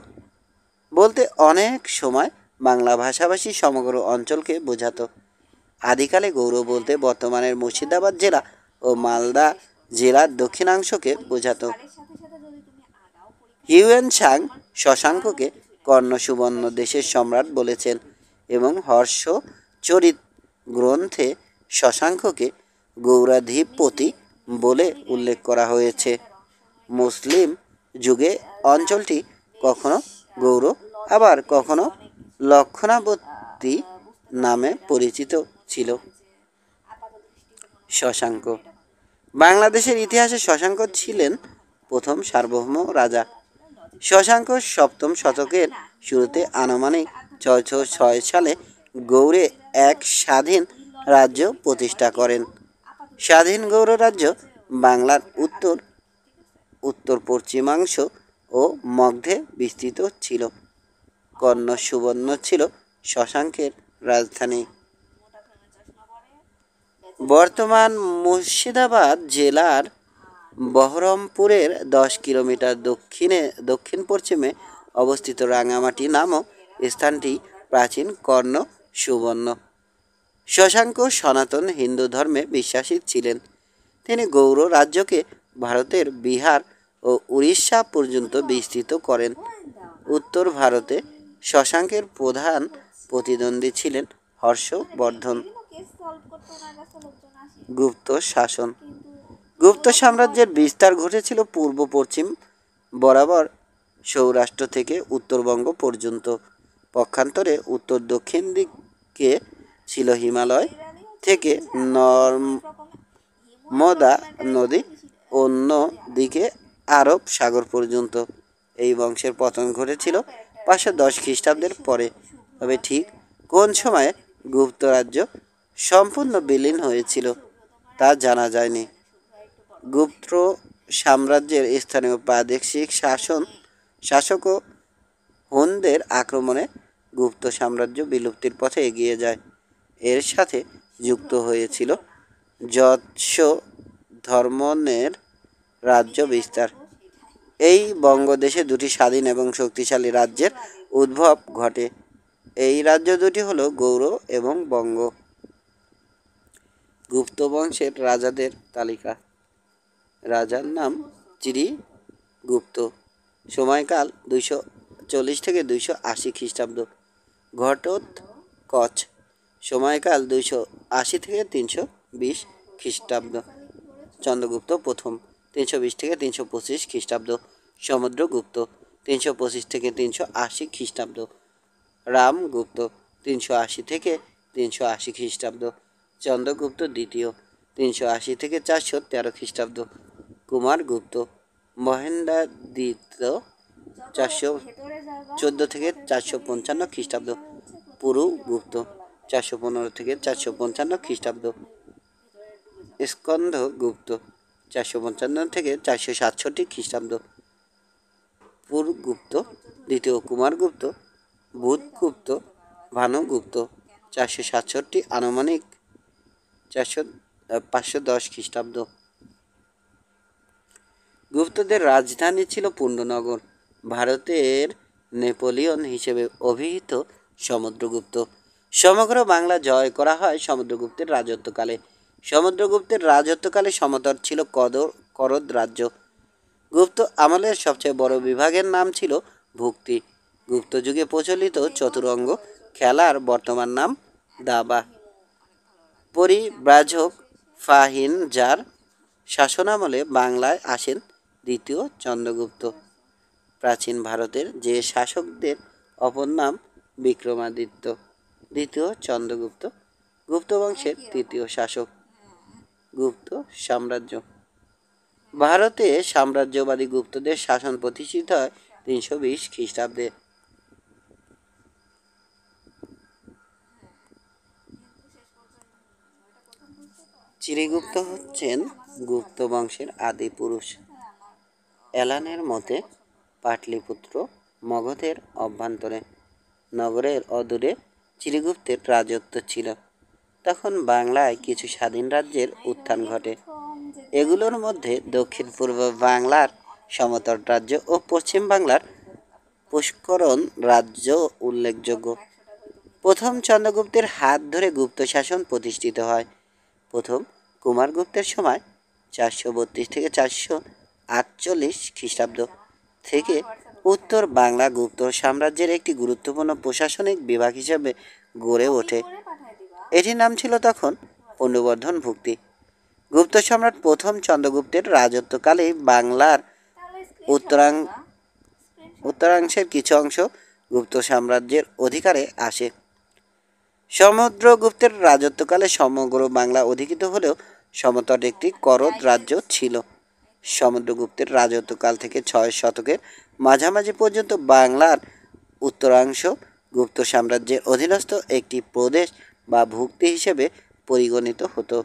বলতে অনেক সময় বাংলা ভাষাভাষী সমগ্র অঞ্চলকে বোঝাতো। আদিকালে গৌড় বলতে বর্তমানের মুর্শিদাবাদ জেলা ও মালদা জেলার দক্ষিণাংশকে বোঝাতো। হিউয়েন সাং শশাঙ্ককে কর্ণ সুবর্ণ দেশের সম্রাট বলেছেন এবং হর্ষ চরিত গ্রন্থে শশাঙ্ককে গৌরাধিপতি বলে উল্লেখ করা হয়েছে। মুসলিম যুগে অঞ্চলটি কখনো গৌড় আবার কখনো লক্ষণাবতী নামে পরিচিত ছিল। শশাঙ্ক বাংলাদেশের ইতিহাসে শশাঙ্ক ছিলেন প্রথম সার্বভৌম রাজা। শশাঙ্ক সপ্তম শতকের শুরুতে আনুমানিক 606 সালে গৌড়ে এক স্বাধীন রাজ্য প্রতিষ্ঠা করেন। স্বাধীন গৌড় রাজ্য বাংলার উত্তর পশ্চিমাংশ ও মধ্যে বিস্তৃত ছিল। কর্ণ সুবর্ণ ছিল শশাঙ্কের রাজধানী। বর্তমান মুর্শিদাবাদ জেলার বহরমপুরের 10 কিলোমিটার দক্ষিণ পশ্চিমে অবস্থিত রাঙামাটি নামক স্থানটি প্রাচীন কর্ণ সুবর্ণ। শশাঙ্ক সনাতন হিন্দু ধর্মে বিশ্বাসী ছিলেন। তিনি গৌড় রাজ্যকে ভারতের বিহার ও উড়িষ্যা পর্যন্ত বিস্তৃত করেন। উত্তর ভারতে শশাঙ্কের প্রধান প্রতিদ্বন্দ্বী ছিলেন হর্ষবর্ধন। গুপ্ত শাসন গুপ্ত সাম্রাজ্যের বিস্তার ঘটেছিল পূর্ব পশ্চিম বরাবর সৌরাষ্ট্র থেকে উত্তরবঙ্গ পর্যন্ত। পক্ষান্তরে উত্তর দক্ষিণ দিকে ছিল হিমালয় থেকে নর্মদা নদী, অন্য দিকে আরব সাগর পর্যন্ত। এই বংশের পতন ঘটেছিল 510 খ্রিস্টাব্দের পরে। তবে ঠিক কোন সময়ে গুপ্ত রাজ্য সম্পূর্ণ বিলীন হয়েছিল তা জানা যায়নি। গুপ্ত সাম্রাজ্যের স্থানীয় প্রাদেশিক শাসক ও হুনদের আক্রমণে গুপ্ত সাম্রাজ্য বিলুপ্তির পথে এগিয়ে যায়। এর সাথে যুক্ত হয়েছিল যশোধর্মনের রাজ্য বিস্তার। এই বঙ্গদেশে দুটি স্বাধীন এবং শক্তিশালী রাজ্যের উদ্ভব ঘটে। এই রাজ্য দুটি হল গৌড় এবং বঙ্গ। গুপ্ত বংশের রাজাদের তালিকা। রাজার নাম চিরিগুপ্ত। সময়কাল 240 থেকে 280 খ্রিস্টাব্দ। ঘটোৎকচ। সময়কাল 280 থেকে 320 খ্রিস্টাব্দ। চন্দ্রগুপ্ত প্রথম 320 থেকে 325 খ্রিস্টাব্দ। সমুদ্রগুপ্ত 325 থেকে 380 খ্রিস্টাব্দ। রামগুপ্ত 380 থেকে 380 খ্রিস্টাব্দ। চন্দ্রগুপ্ত দ্বিতীয় 380 থেকে 413 খ্রিস্টাব্দ। কুমারগুপ্ত মহেন্দ্রাদিত্য 414 থেকে 455 খ্রিস্টাব্দ। পুরুগুপ্ত 415 থেকে 455 খ্রিস্টাব্দ। স্কন্দগুপ্ত 455 থেকে 467 খ্রিস্টাব্দ। পুরগুপ্ত দ্বিতীয় কুমারগুপ্ত বুধগুপ্ত ভানুগুপ্ত 467 আনুমানিক 510 খ্রিস্টাব্দ। গুপ্তদের রাজধানী ছিল পূর্ণনগর। ভারতের নেপোলিয়ন হিসেবে অভিহিত সমুদ্রগুপ্ত। সমগ্র বাংলা জয় করা হয় সমুদ্রগুপ্তের রাজত্বকালে। সমুদ্রগুপ্তের রাজত্বকালে সমতট ছিল করদ রাজ্য। গুপ্ত আমলের সবচেয়ে বড় বিভাগের নাম ছিল ভুক্তি। গুপ্ত যুগে প্রচলিত চতুরঙ্গ খেলার বর্তমান নাম দাবা। পরিব্রাজক ফাহিন যার শাসনামলে বাংলায় আসেন দ্বিতীয় চন্দ্রগুপ্ত। প্রাচীন ভারতের যে শাসকদের অপর নাম বিক্রমাদিত্য। দ্বিতীয় চন্দ্রগুপ্ত গুপ্ত বংশের তৃতীয় শাসক। গুপ্ত সাম্রাজ্য। ভারতে সাম্রাজ্যবাদী গুপ্তদের শাসন প্রতিষ্ঠিত হয় 320 খ্রিস্টাব্দে। চিরিগুপ্ত হচ্ছেন গুপ্ত বংশের আদি পুরুষ। এলানের মতে পাটলিপুত্র মগধের অভ্যন্তরে নগরের অদূরে চিরিগুপ্তের রাজত্ব ছিল। তখন বাংলায় কিছু স্বাধীন রাজ্যের উত্থান ঘটে। এগুলোর মধ্যে দক্ষিণ পূর্ব বাংলার সমতট রাজ্য ও পশ্চিম বাংলার পুষ্করণ রাজ্য উল্লেখযোগ্য। প্রথম চন্দ্রগুপ্তের হাত ধরে গুপ্ত শাসন প্রতিষ্ঠিত হয়। প্রথম কুমারগুপ্তের সময় 432 থেকে 448 খ্রিস্টাব্দ থেকে উত্তর বাংলা গুপ্ত সাম্রাজ্যের একটি গুরুত্বপূর্ণ প্রশাসনিক বিভাগ হিসেবে গড়ে ওঠে। এটির নাম ছিল তখন পুণ্ড্রবর্ধন ভুক্তি। গুপ্ত সম্রাট প্রথম চন্দ্রগুপ্তের রাজত্বকালে বাংলার উত্তরাংশের কিছু অংশ গুপ্ত সাম্রাজ্যের অধিকারে আসে। সমুদ্রগুপ্তের রাজত্বকালে সমগ্র বাংলা অধিকৃত হলেও সমতট একটি করদ রাজ্য ছিল। সমুদ্রগুপ্তের রাজত্বকাল থেকে 6 শতকের মাঝামাঝি পর্যন্ত বাংলার উত্তরাংশ গুপ্ত সাম্রাজ্যের অধীনস্থ একটি প্রদেশ বা ভুক্তি হিসেবে পরিগণিত হতো।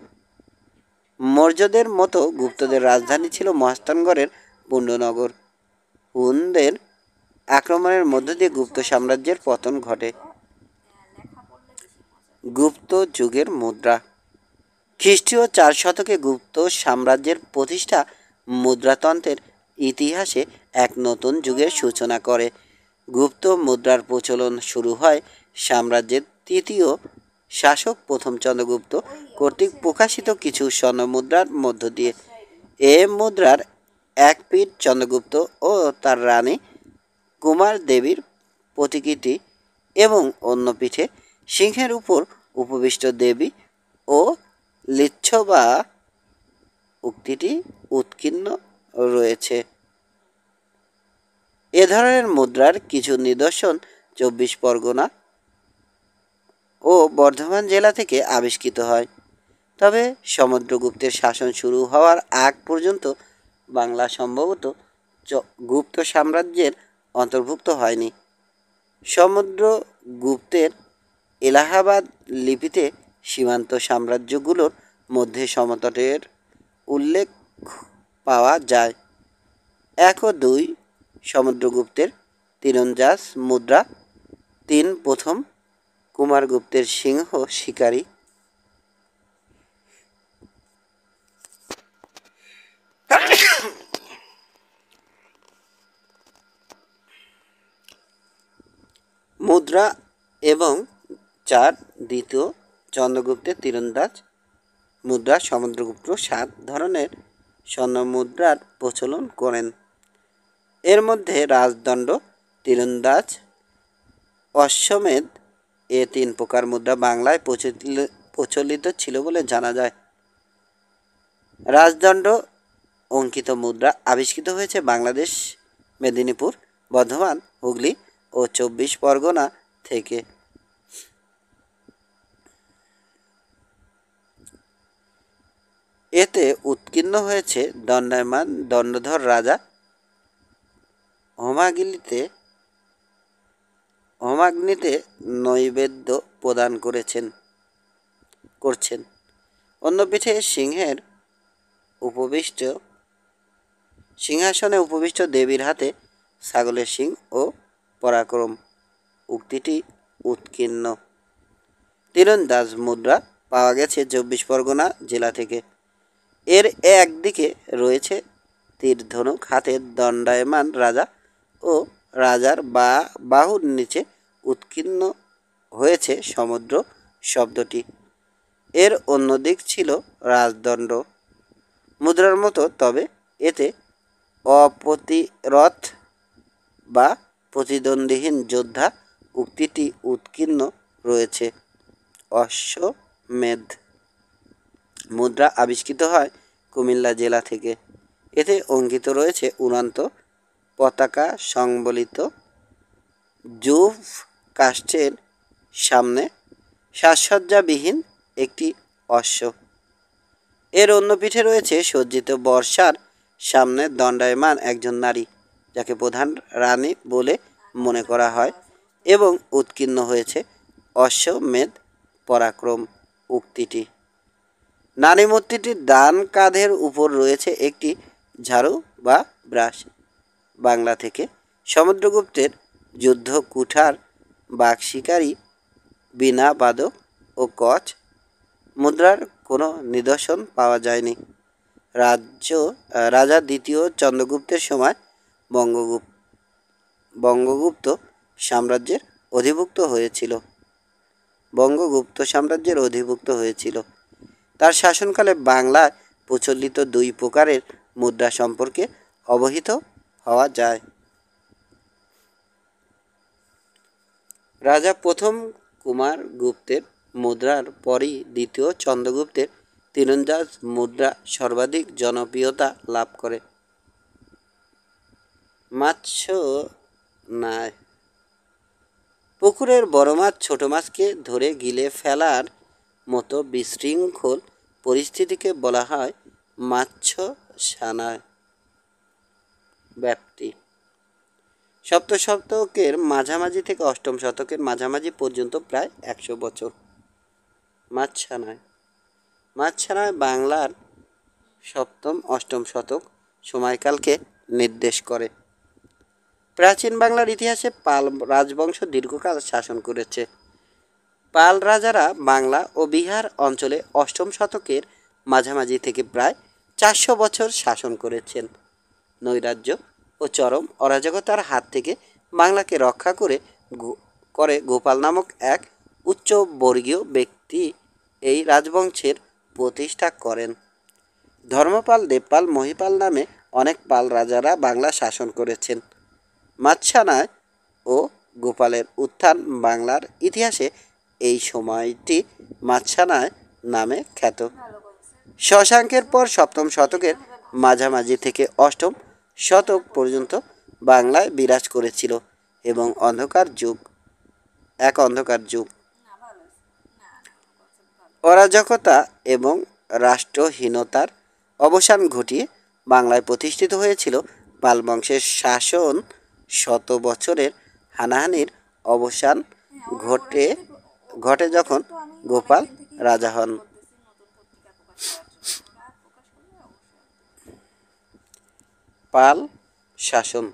মৌর্যদের মতো গুপ্তদের রাজধানী ছিল মহাস্থানগড়ের পুণ্ড্রনগর। হুনদের আক্রমণের মধ্য দিয়ে গুপ্ত সাম্রাজ্যের পতন ঘটে। গুপ্ত যুগের মুদ্রা। খ্রিস্টীয় 4 শতকে গুপ্ত সাম্রাজ্যের প্রতিষ্ঠা মুদ্রাতন্ত্রের ইতিহাসে এক নতুন যুগের সূচনা করে। গুপ্ত মুদ্রার প্রচলন শুরু হয় সাম্রাজ্যের তৃতীয় শাসক প্রথম চন্দ্রগুপ্ত কর্তৃক প্রকাশিত কিছু স্বর্ণমুদ্রার মধ্য দিয়ে। এ মুদ্রার এক পিঠ চন্দ্রগুপ্ত ও তার রানী কুমার দেবীর প্রতিকৃতি এবং অন্য পিঠে সিংহের উপর উপবিষ্ট দেবী ও লিচ্ছবা উক্তিটি উৎকীর্ণ রয়েছে। এ ধরনের মুদ্রার কিছু নিদর্শন 24 পরগনা ও বর্ধমান জেলা থেকে আবিষ্কৃত হয়। তবে সমুদ্রগুপ্তের শাসন শুরু হওয়ার আগ পর্যন্ত বাংলা সম্ভবত গুপ্ত সাম্রাজ্যের অন্তর্ভুক্ত হয়নি। সমুদ্রগুপ্তের এলাহাবাদ লিপিতে সীমান্ত সাম্রাজ্যগুলোর মধ্যে সমতটের উল্লেখ পাওয়া যায়। 1 ও 2 সমুদ্রগুপ্তের তীরন্দাজ মুদ্রা, 3 প্রথম কুমারগুপ্তের সিংহ শিকারী, মুদ্রা এবং 4 দ্বিতীয় চন্দ্রগুপ্তের তীরন্দাজ মুদ্রা। সমুদ্রগুপ্ত 7 ধরনের স্বর্ণমুদ্রার প্রচলন করেন। এর মধ্যে রাজদণ্ড, তীরন্দাজ, অশ্বমেধ এ 3 প্রকার মুদ্রা বাংলায় প্রচলিত ছিল বলে জানা যায়। রাজদণ্ড অঙ্কিত মুদ্রা আবিষ্কৃত হয়েছে বাংলাদেশ, মেদিনীপুর, বর্ধমান, হুগলি ও 24 পরগনা থেকে। এতে উৎকীর্ণ হয়েছে দণ্ডায়মান দণ্ডধর রাজা হোমাগ্নিতে নৈবেদ্য প্রদান করছেন। অন্য পিঠে সিংহাসনে উপবিষ্ট দেবীর হাতে ছাগলের শিং ও পরাক্রম উক্তিটি উৎকীর্ণ। তীরন্দাজ মুদ্রা পাওয়া গেছে 24 পরগনা জেলা থেকে। এর একদিকে রয়েছে তীর ধনুক হাতে দণ্ডায়মান রাজা ও রাজার বাহুর নিচে উৎকীর্ণ হয়েছে সমুদ্র শব্দটি। এর অন্য দিক ছিল রাজদণ্ড মুদ্রার মতো, তবে এতে অপ্রতিরথ বা প্রতিদ্বন্দ্বীহীন যোদ্ধা উক্তিটি উৎকীর্ণ রয়েছে। অশ্বমেধ মুদ্রা আবিষ্কৃত হয় কুমিল্লা জেলা থেকে। এতে অঙ্কিত রয়েছে উড়ন্ত পতাকা সংবলিত জুভ কাষ্ঠের সামনে সাজসজ্জাবিহীন একটি অশ্ব। এর অন্য পিঠে রয়েছে সজ্জিত বর্ষার সামনে দণ্ডায়মান একজন নারী, যাকে প্রধান রানী বলে মনে করা হয়, এবং উৎকীর্ণ হয়েছে অশ্বমেধ পরাক্রম উক্তিটি। নারী মূর্তিটির ডান কাঁধের উপর রয়েছে একটি ঝাড়ু বা ব্রাশ। বাংলা থেকে সমুদ্রগুপ্তের যুদ্ধ কুঠার, বাঘ শিকারী, বীণা বাদক ও কচ মুদ্রার কোনো নিদর্শন পাওয়া যায়নি। রাজা দ্বিতীয় চন্দ্রগুপ্তের সময় বঙ্গগুপ্ত সাম্রাজ্যের অধিভুক্ত হয়েছিল। বঙ্গগুপ্ত সাম্রাজ্যের অধিভুক্ত হয়েছিল। তার শাসনকালে বাংলায় প্রচলিত দুই প্রকারের মুদ্রা সম্পর্কে অবহিত হওয়া যায়। রাজা প্রথম কুমারগুপ্তের মুদ্রার পরই দ্বিতীয় চন্দ্রগুপ্তের তীরন্দাজ মুদ্রা সর্বাধিক জনপ্রিয়তা লাভ করে। মাৎস্য ন্যায় পুকুরের বড় মাছ ছোট মাছকে ধরে গিলে ফেলার মতো বিশৃঙ্খল পরিস্থিতিকে বলা হয় মাৎস্যসানায়। ব্যাপ্তি সপ্তম শতকের মাঝামাঝি থেকে অষ্টম শতকের মাঝামাঝি পর্যন্ত প্রায় 100 বছর। মাছসানায় মাছসানায় বাংলার সপ্তম অষ্টম শতক সময়কালকে নির্দেশ করে। প্রাচীন বাংলার ইতিহাসে পাল রাজবংশ দীর্ঘকাল শাসন করেছে। পাল রাজারা বাংলা ও বিহার অঞ্চলে অষ্টম শতকের মাঝামাঝি থেকে প্রায় 400 বছর শাসন করেছেন। নৈরাজ্য ও চরম অরাজকতার হাত থেকে বাংলাকে রক্ষা করে গোপাল নামক এক উচ্চবর্গীয় ব্যক্তি এই রাজবংশের প্রতিষ্ঠা করেন। ধর্মপাল, দেবপাল, মহিপাল নামে অনেক পাল রাজারা বাংলা শাসন করেছেন। মাছসানায় ও গোপালের উত্থান বাংলার ইতিহাসে এই সময়টি মাছসানায় নামে খ্যাত। শশাঙ্কের পর সপ্তম শতকের মাঝামাঝি থেকে অষ্টম শতক পর্যন্ত বাংলায় বিরাজ করেছিল এবং অন্ধকার যুগ অরাজকতা এবং রাষ্ট্রহীনতার অবসান ঘটিয়ে বাংলায় প্রতিষ্ঠিত হয়েছিল পাল বংশের শাসন। 100 বছরের হানাহানির অবসান ঘটে যখন গোপাল রাজা হন। পাল শাসন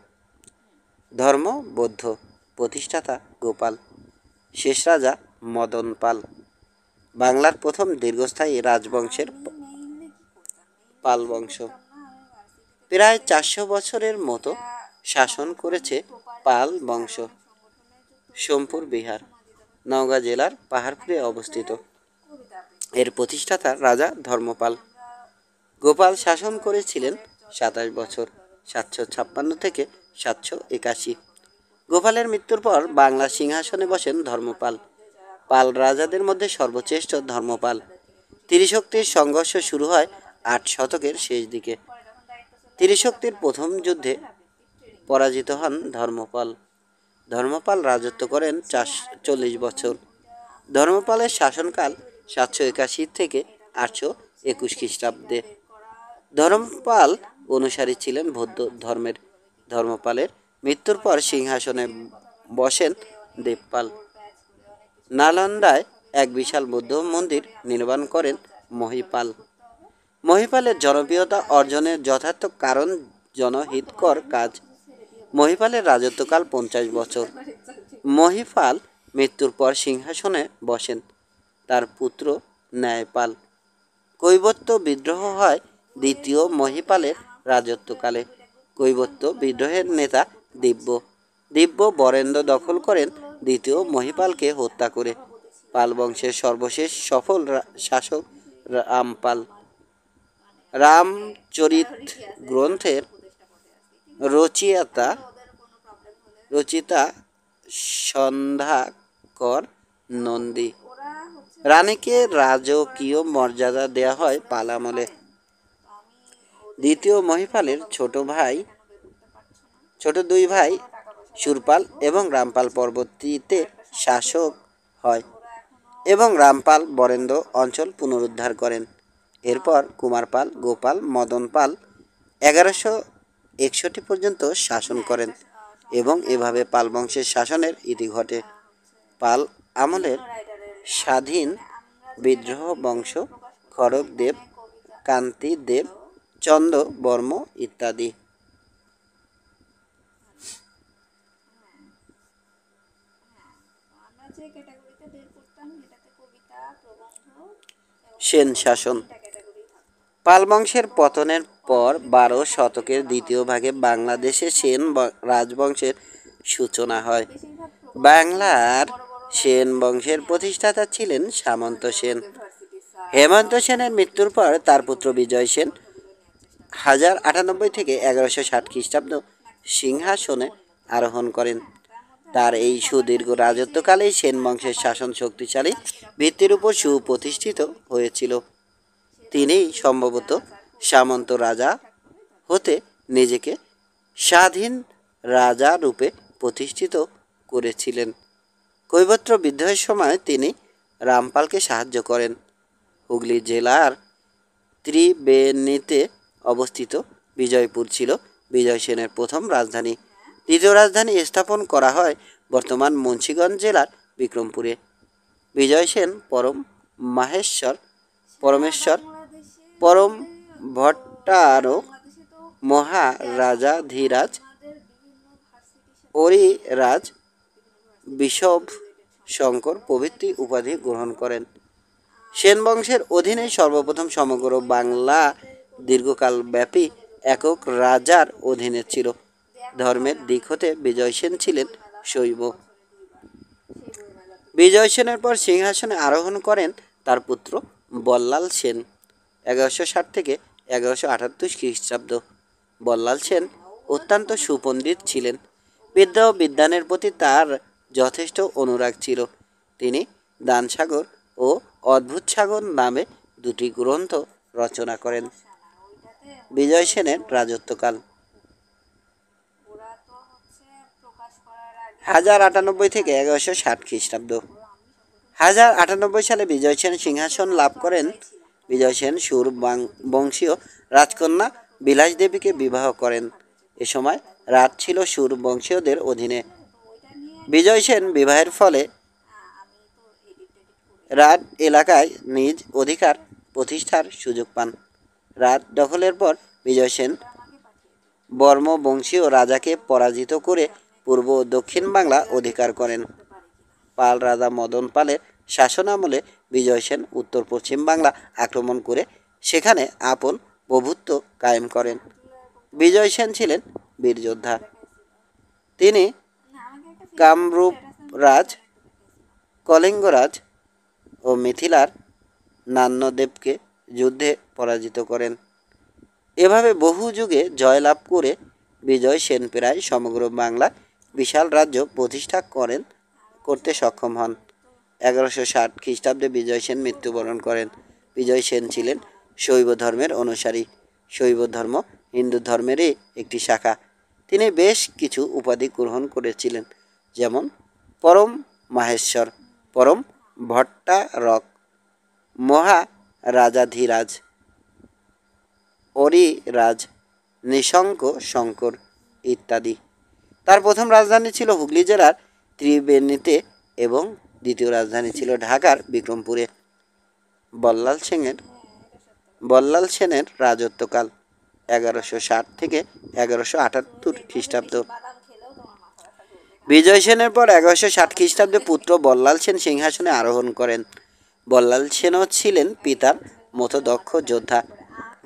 ধর্ম বৌদ্ধ, প্রতিষ্ঠাতা গোপাল, শেষ রাজা মদন পাল। বাংলার প্রথম দীর্ঘস্থায়ী রাজবংশের পাল বংশ প্রায় 400 বছরের মতো শাসন করেছে। পাল বংশ সোমপুর বিহার, নওগাঁ জেলার পাহাড়পুরে অবস্থিত। এর প্রতিষ্ঠাতা রাজা ধর্মপাল। গোপাল শাসন করেছিলেন 27 বছর, 756 থেকে 781। গোপালের মৃত্যুর পর বাংলার সিংহাসনে বসেন ধর্মপাল। পাল রাজাদের মধ্যে সর্বশ্রেষ্ঠ ধর্মপাল। ত্রিশক্তির সংঘর্ষ শুরু হয় 8 শতকের শেষ দিকে। ত্রিশক্তির প্রথম যুদ্ধে পরাজিত হন ধর্মপাল। ধর্মপাল রাজত্ব করেন 40 বছর। ধর্মপালের শাসনকাল 781 থেকে 821 খ্রিস্টাব্দে। ধর্মপাল অনুসারী ছিলেন বৌদ্ধ ধর্মের। ধর্মপালের মৃত্যুর পর সিংহাসনে বসেন দেবপাল। নালন্দায় এক বিশাল বৌদ্ধ মন্দির নির্মাণ করেন মহিপাল। মহিপালের জনপ্রিয়তা অর্জনের যথার্থ কারণ জনহিতকর কাজ। মহিপালের রাজত্বকাল 50 বছর। মহিপাল মৃত্যুর পর সিংহাসনে বসেন তার পুত্র ন্যায়পাল। কৈবর্ত বিদ্রোহ হয় দ্বিতীয় মহিপালের রাজত্বকালে। কৈবর্ত বিদ্রোহের নেতা দিব্য বরেন্দ্র দখল করেন দ্বিতীয় মহিপালকে হত্যা করে। পাল বংশের সর্বশেষ সফল শাসক রামপাল। রামচরিত গ্রন্থের রচিতা সন্ধ্যাকর নন্দী। রানীকে রাজকীয় মর্যাদা দেয়া হয় পাল আমলে। দ্বিতীয় মহিপালের ছোট দুই ভাই সুরপাল এবং রামপাল পরবর্তীতে শাসক হয় এবং রামপাল বরেন্দ্র অঞ্চল পুনরুদ্ধার করেন। এরপর কুমারপাল, গোপাল, মদন পাল 1161 পর্যন্ত শাসন করেন এবং এভাবে পাল বংশের শাসনের ইতি ঘটে। পাল আমলের স্বাধীন বিদ্রোহ বংশ খড়গদেব, কান্তিদেব, চন্দ্র বর্ম ইত্যাদি। সেন শাসন। পাল বংশের পতনের পর 12 শতকের দ্বিতীয় ভাগে বাংলাদেশে সেন রাজবংশের সূচনা হয়। বাংলার সেন বংশের প্রতিষ্ঠাতা ছিলেন সামন্ত সেন। হেমন্ত সেনের মৃত্যুর পর তার পুত্র বিজয় সেন 1098 থেকে 1160 খ্রিস্টাব্দ সিংহাসনে আরোহণ করেন। তার এই সুদীর্ঘ রাজত্বকালেই সেন বংশের শাসন শক্তিশালী ভিত্তির উপর সুপ্রতিষ্ঠিত হয়েছিল। তিনি সম্ভবত সামন্ত রাজা হতে নিজেকে স্বাধীন রাজা রূপে প্রতিষ্ঠিত করেছিলেন। কৈবর্ত বিদ্রোহের সময় তিনি রামপালকে সাহায্য করেন। হুগলি জেলার ত্রিবেণীতে অবস্থিত বিজয়পুর ছিল বিজয় সেনের প্রথম রাজধানী। দ্বিতীয় রাজধানী স্থাপন করা হয় বর্তমান মুন্সিগঞ্জ জেলার বিক্রমপুরে। বিজয় সেন পরমেশ্বর পরম ভট্টারক মহারাজাধিরাজ অরিরাজ বিষব শঙ্কর প্রভৃতি উপাধি গ্রহণ করেন। সেন বংশের অধীনে সর্বপ্রথম সমগ্র বাংলা দীর্ঘকাল ব্যাপী একক রাজার অধীনে ছিল। ধর্মের দিক হতে বিজয় সেন ছিলেন শৈব। বিজয় সেনের পর সিংহাসনে আরোহণ করেন তার পুত্র বল্লাল সেন 1160 থেকে 1178 খ্রিস্টাব্দ। বল্লাল সেন অত্যন্ত সুপণ্ডিত ছিলেন। বিদ্যা ও বিজ্ঞানের প্রতি তার যথেষ্ট অনুরাগ ছিল। তিনি দানসাগর ও অদ্ভুত সাগর নামে দুটি গ্রন্থ রচনা করেন। বিজয় সেনের রাজত্বকাল 1098 থেকে 1160 খ্রিস্টাব্দ। 1098 সালে বিজয় সেন সিংহাসন লাভ করেন। বিজয় সেন সুর বংশীয় রাজকন্যা বিলাস দেবীকে বিবাহ করেন। এ সময় রাজ ছিল সুর বংশীয়দের অধীনে। বিজয় সেন বিবাহের ফলে রাজ এলাকায় নিজ অধিকার প্রতিষ্ঠার সুযোগ পান। রাজ দখলের পর বিজয় সেন বর্ম বংশীয় রাজাকে পরাজিত করে পূর্ব ও দক্ষিণ বাংলা অধিকার করেন। পাল রাজা মদন পালের শাসনামলে বিজয় সেন উত্তর পশ্চিম বাংলা আক্রমণ করে সেখানে আপন প্রভুত্ব কায়েম করেন। বিজয় সেন ছিলেন বীর যোদ্ধা। তিনি কামরূপ রাজ, কলিঙ্গরাজ ও মিথিলার নান্যদেবকে যুদ্ধে পরাজিত করেন। এভাবে বহু যুগে জয়লাভ করে বিজয় সেন প্রায় সমগ্র বাংলা বিশাল রাজ্য প্রতিষ্ঠা করতে সক্ষম হন। 1160 খ্রিস্টাব্দে বিজয় সেন মৃত্যুবরণ করেন। বিজয় সেন ছিলেন শৈব ধর্মের অনুসারী। শৈব ধর্ম হিন্দু ধর্মেরই একটি শাখা। তিনি বেশ কিছু উপাধি গ্রহণ করেছিলেন, যেমন পরম মাহেশ্বর, পরম ভট্টারক, মহারাজাধিরাজ, অরিরাজ, নিঃশঙ্ক শঙ্কর ইত্যাদি। তার প্রথম রাজধানী ছিল হুগলি জেলার ত্রিবেণীতে এবং দ্বিতীয় রাজধানী ছিল ঢাকার বিক্রমপুরে। বল্লাল সেনের রাজত্বকাল 1160 থেকে 1178 খ্রিস্টাব্দ। বিজয় সেনের পর 1160 খ্রিস্টাব্দে পুত্র বল্লাল সেন সিংহাসনে আরোহণ করেন। বল্লাল সেনও ছিলেন পিতার মতো দক্ষ যোদ্ধা।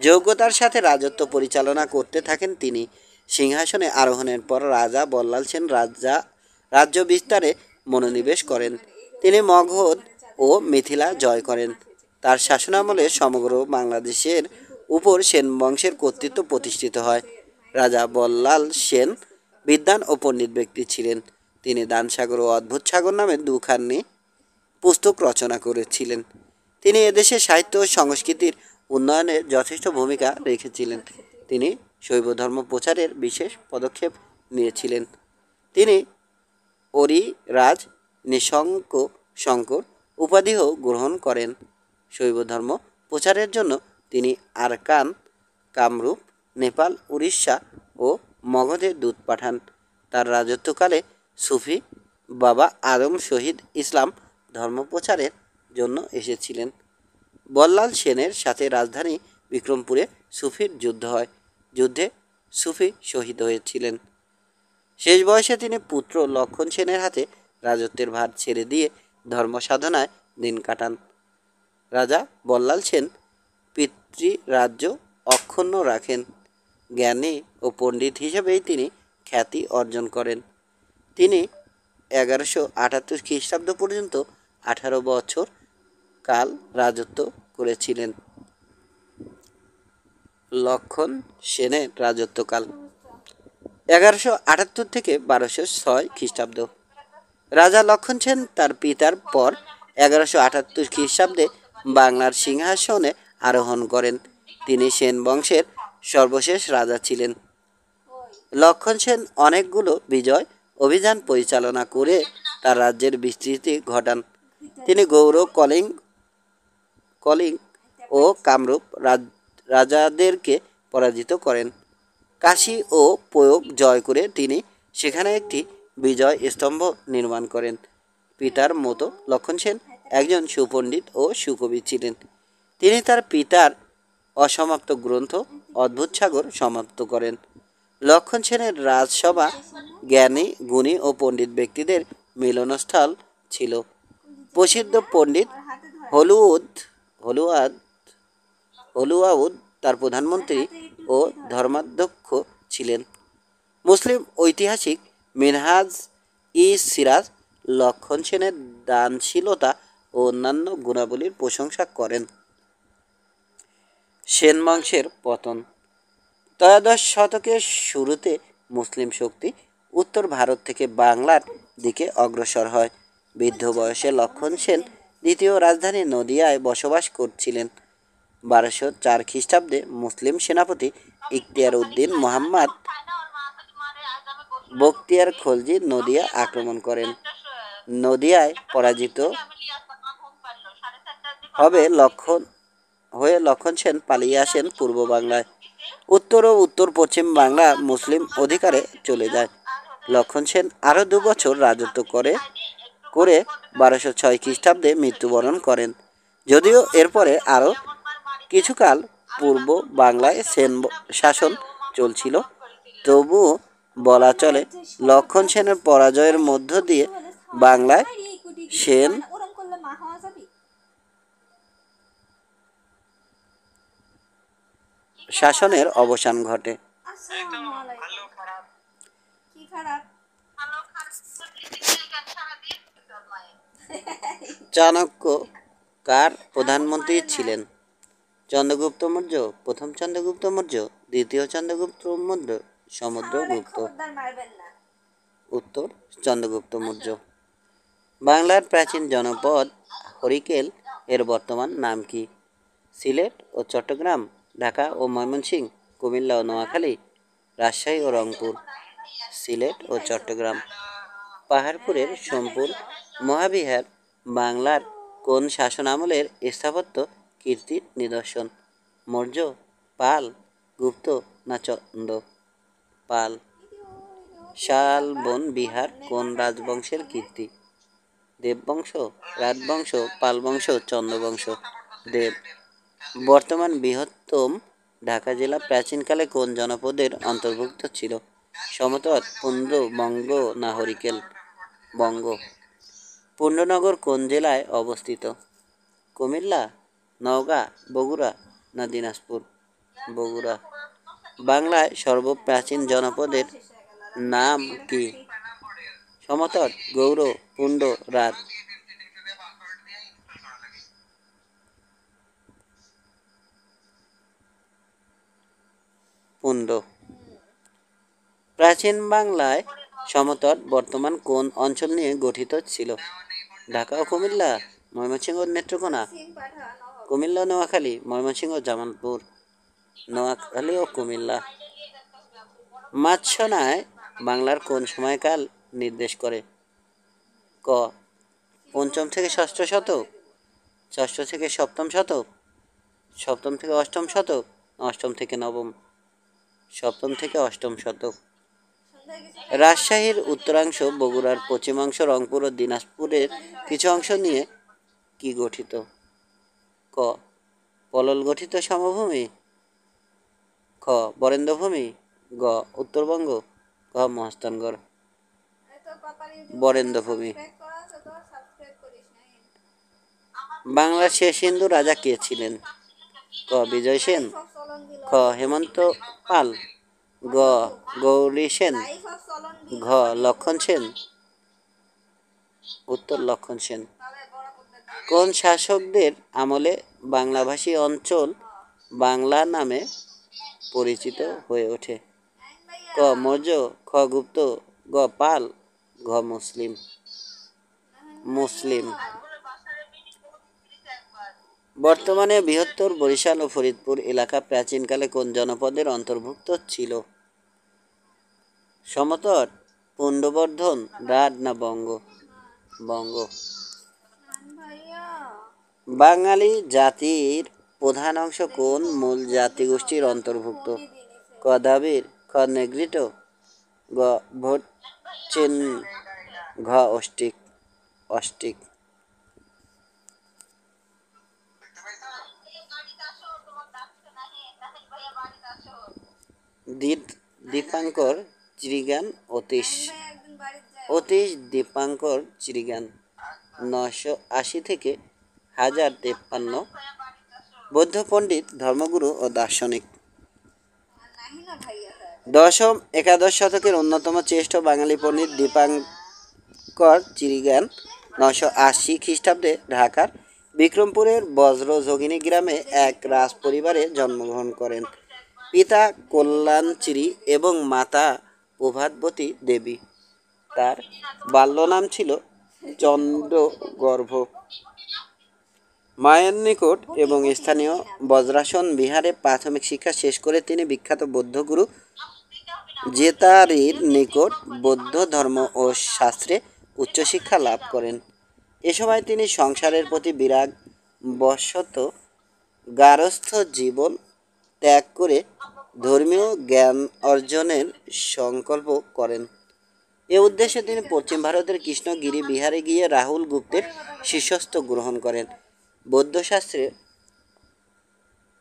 যোগ্যতার সাথে রাজত্ব পরিচালনা করতে থাকেন তিনি। সিংহাসনে আরোহণের পর রাজা বল্লাল সেন রাজ্য বিস্তারে মনোনিবেশ করেন। তিনি মগধ ও মিথিলা জয় করেন। তার শাসনামলে সমগ্র বাংলাদেশের উপর সেন বংশের কর্তৃত্ব প্রতিষ্ঠিত হয়। রাজা বল্লাল সেন বিদ্বান ও পণ্ডিত ব্যক্তি ছিলেন। তিনি দানসাগর ও অদ্ভুত সাগর নামে দুখানি পুস্তক রচনা করেছিলেন। তিনি এদেশের সাহিত্য ও সংস্কৃতির উন্নয়নে যথেষ্ট ভূমিকা রেখেছিলেন। তিনি শৈব ধর্ম প্রচারের বিশেষ পদক্ষেপ নিয়েছিলেন। তিনি অরিরাজ, নিঃশঙ্ক শঙ্কর উপাধিও গ্রহণ করেন। শৈব ধর্ম প্রচারের জন্য তিনি আরাকান, কামরূপ, নেপাল, উড়িষ্যা ও মগধে দূত পাঠান। তার রাজত্বকালে সুফি বাবা আদম শহীদ ইসলাম ধর্মপ্রচারের জন্য এসেছিলেন। বল্লাল সেনের সাথে রাজধানী বিক্রমপুরে সুফির যুদ্ধ হয়। যুদ্ধে সুফি শহীদ হয়েছিলেন। শেষ বয়সে তিনি পুত্র লক্ষণ সেনের হাতে রাজত্বের ভার ছেড়ে দিয়ে ধর্ম সাধনায় দিন কাটান। রাজা বল্লাল সেন পিতৃরাজ্য অক্ষুণ্ণ রাখেন। জ্ঞানী ও পণ্ডিত হিসেবেই তিনি খ্যাতি অর্জন করেন। তিনি 1178 খ্রিস্টাব্দ পর্যন্ত 18 বছর কাল রাজত্ব করেছিলেন। লক্ষণ সেনের রাজত্বকাল 1178 থেকে 1206 খ্রিস্টাব্দ। রাজা লক্ষণ সেন তার পিতার পর 1178 খ্রিস্টাব্দে বাংলার সিংহাসনে আরোহণ করেন। তিনি সেন বংশের সর্বশেষ রাজা ছিলেন। লক্ষণ সেন অনেকগুলো বিজয় অভিযান পরিচালনা করে তার রাজ্যের বিস্তৃতি ঘটান। তিনি গৌড়, কলিঙ্গ ও কামরূপ রাজাদেরকে পরাজিত করেন। কাশী ও প্রয়োগ জয় করে তিনি সেখানে একটি বিজয় স্তম্ভ নির্মাণ করেন। পিতার মতো লক্ষণ সেন একজন সুপণ্ডিত ও সুকবি ছিলেন। তিনি তার পিতার অসমাপ্ত গ্রন্থ অদ্ভুত সাগর সমাপ্ত করেন। লক্ষণ সেনের রাজসভা জ্ঞানী, গুণী ও পণ্ডিত ব্যক্তিদের মিলনস্থল ছিল। প্রসিদ্ধ পণ্ডিত হলুয়াউদ তার প্রধানমন্ত্রী ও ধর্মাধ্যক্ষ ছিলেন। মুসলিম ঐতিহাসিক মিনহাজ ই সিরাজ লক্ষণ সেনের দানশীলতা ও অন্যান্য গুণাবলীর প্রশংসা করেন। সেন বংশের পতন ত্রয়োদশ শতকের শুরুতে মুসলিম শক্তি উত্তর ভারত থেকে বাংলার দিকে অগ্রসর হয়। বৃদ্ধ বয়সে লক্ষণ সেন দ্বিতীয় রাজধানী নদিয়ায় বসবাস করছিলেন। 1204 খ্রিস্টাব্দে মুসলিম সেনাপতি ইখতিয়ার উদ্দিন মোহাম্মদ বখতিয়ার খলজি নদিয়া আক্রমণ করেন। নদিয়ায় পরাজিত লক্ষণ সেন পালিয়ে আসেন পূর্ব বাংলায়। উত্তর ও উত্তর পশ্চিম বাংলা মুসলিম অধিকারে চলে যায়। লক্ষণ সেন আরও 2 বছর রাজত্ব করে 1206 খ্রিস্টাব্দে মৃত্যুবরণ করেন। যদিও এরপরে আরও কিছুকাল পূর্ব বাংলায় সেন শাসন চলছিল, তবুও বলা চলে লক্ষণ সেনের পরাজয়ের মধ্য দিয়ে বাংলায় সেন শাসনের অবসান ঘটে। চাণক্য কার প্রধানমন্ত্রী ছিলেন? চন্দ্রগুপ্ত মৌর্য, প্রথম চন্দ্রগুপ্ত মৌর্য, দ্বিতীয় চন্দ্রগুপ্ত মৌর্য, সমুদ্রগুপ্ত। উত্তর চন্দ্রগুপ্ত মৌর্য। বাংলার প্রাচীন জনপদ হরিকেল এর বর্তমান নাম কি? সিলেট ও চট্টগ্রাম, ঢাকা ও ময়মনসিংহ, কুমিল্লা ও নোয়াখালী, রাজশাহী ও রংপুর। সিলেট ও চট্টগ্রাম। পাহাড়পুরের সোমপুর মহাবিহার বাংলার কোন শাসনামলের স্থাপত্য কীর্তির নিদর্শন? মৌর্য, পাল, গুপ্ত না চন্দ? পাল। শালবন বিহার কোন রাজবংশের কীর্তি? দেববংশ, রাজবংশ, পালবংশ, চন্দ্রবংশ? দেব। বর্তমান বৃহত্তম ঢাকা জেলা প্রাচীনকালে কোন জনপদের অন্তর্ভুক্ত ছিল? সমতট, পুন্ড, বঙ্গ না হরিকেল? বঙ্গ। পূর্ণনগর কোন জেলায় অবস্থিত? কুমিল্লা, নওগাঁ, বগুড়া না দিনাজপুর? বগুড়া। বাংলায় সর্বপ্রাচীন জনপদের নাম কি? সমতট, গৌড়, পুন্ড, রাত? পুন্ড। প্রাচীন বাংলায় সমতট বর্তমান কোন অঞ্চল নিয়ে গঠিত ছিল? ঢাকা ও কুমিল্লা, ময়মনসিংহ ও নেত্রকোনা, কুমিল্লা ও নোয়াখালী, ময়মনসিংহ ও জামালপুর? নোয়াখালী ও কুমিল্লা। মাৎস্যনায় বাংলার কোন সময়কাল নির্দেশ করে? ক. 5ম থেকে 6ষ্ঠ শতক, 6ষ্ঠ থেকে 7ম শতক, 7ম থেকে 8ম শতক, 8ম থেকে 9ম? 7ম থেকে 8ম শতক। রাজশাহীর উত্তরাংশ, বগুড়ার পশ্চিমাংশ, রংপুর ও দিনাজপুরের কিছু অংশ নিয়ে কি গঠিত? ক. পলল গঠিত সমভূমি, খ. বরেন্দ্রভূমি, গ. উত্তরবঙ্গ, গ. মহাস্থানগড়? বরেন্দ্রভূমি। বাংলার শেষ হিন্দু রাজা কে ছিলেন? ক. বিজয় সেন, খ. হেমন্ত পাল, গ. গৌরী সেন, ঘ. লক্ষণ সেন? উত্তর লক্ষণ সেন। কোন শাসকদের আমলে বাংলাভাষী অঞ্চল বাংলা নামে পরিচিত হয়ে ওঠে? ক মৌর্য, খ গুপ্ত, গ পাল, ঘ মুসলিম। মুসলিম। বর্তমানে বৃহত্তর বরিশাল ও ফরিদপুর এলাকা প্রাচীনকালে কোন জনপদের অন্তর্ভুক্ত ছিল? সমতট, পুণ্ড্রবর্ধন, রাঢ় না বঙ্গ? বঙ্গ। বাঙালি জাতির প্রধান অংশ কোন মূল জাতিগোষ্ঠীর অন্তর্ভুক্ত? ক দ্রাবিড়, খ নেগ্রিটো, গ ভোটচেন, ঘ অস্ট্রিক। অস্ট্রিক। দীপাঙ্কর চিরিগান অতীশ। অতীশ দীপাঙ্কর চিরিগান 980 থেকে 1053। বৌদ্ধ পণ্ডিত, ধর্মগুরু ও দার্শনিক। দশম একাদশ শতকের অন্যতম শ্রেষ্ঠ বাঙালি পণ্ডিত দীপাঙ্কর চিরিগান 980 খ্রিস্টাব্দে ঢাকার বিক্রমপুরের বজ্রযোগিনী গ্রামে এক রাজ পরিবারে জন্মগ্রহণ করেন। পিতা কল্যাণচিরি এবং মাতা প্রভাতবতী দেবী। তার বাল্যনাম ছিল চন্দ্রগর্ভ। মায়ের নিকট এবং স্থানীয় বজ্রাসন বিহারে প্রাথমিক শিক্ষা শেষ করে তিনি বিখ্যাত বৌদ্ধগুরু জেতারির নিকট বৌদ্ধ ধর্ম ও শাস্ত্রে উচ্চশিক্ষা লাভ করেন। এ সময় তিনি সংসারের প্রতি বিরাগ বশত গারস্থ জীবন ত্যাগ করে ধর্মীয় জ্ঞান অর্জনের সংকল্প করেন। এ উদ্দেশ্যে তিনি পশ্চিম ভারতের কৃষ্ণগিরি বিহারে গিয়ে রাহুল গুপ্তের শিষ্যত্ব গ্রহণ করেন। বৌদ্ধশাস্ত্রে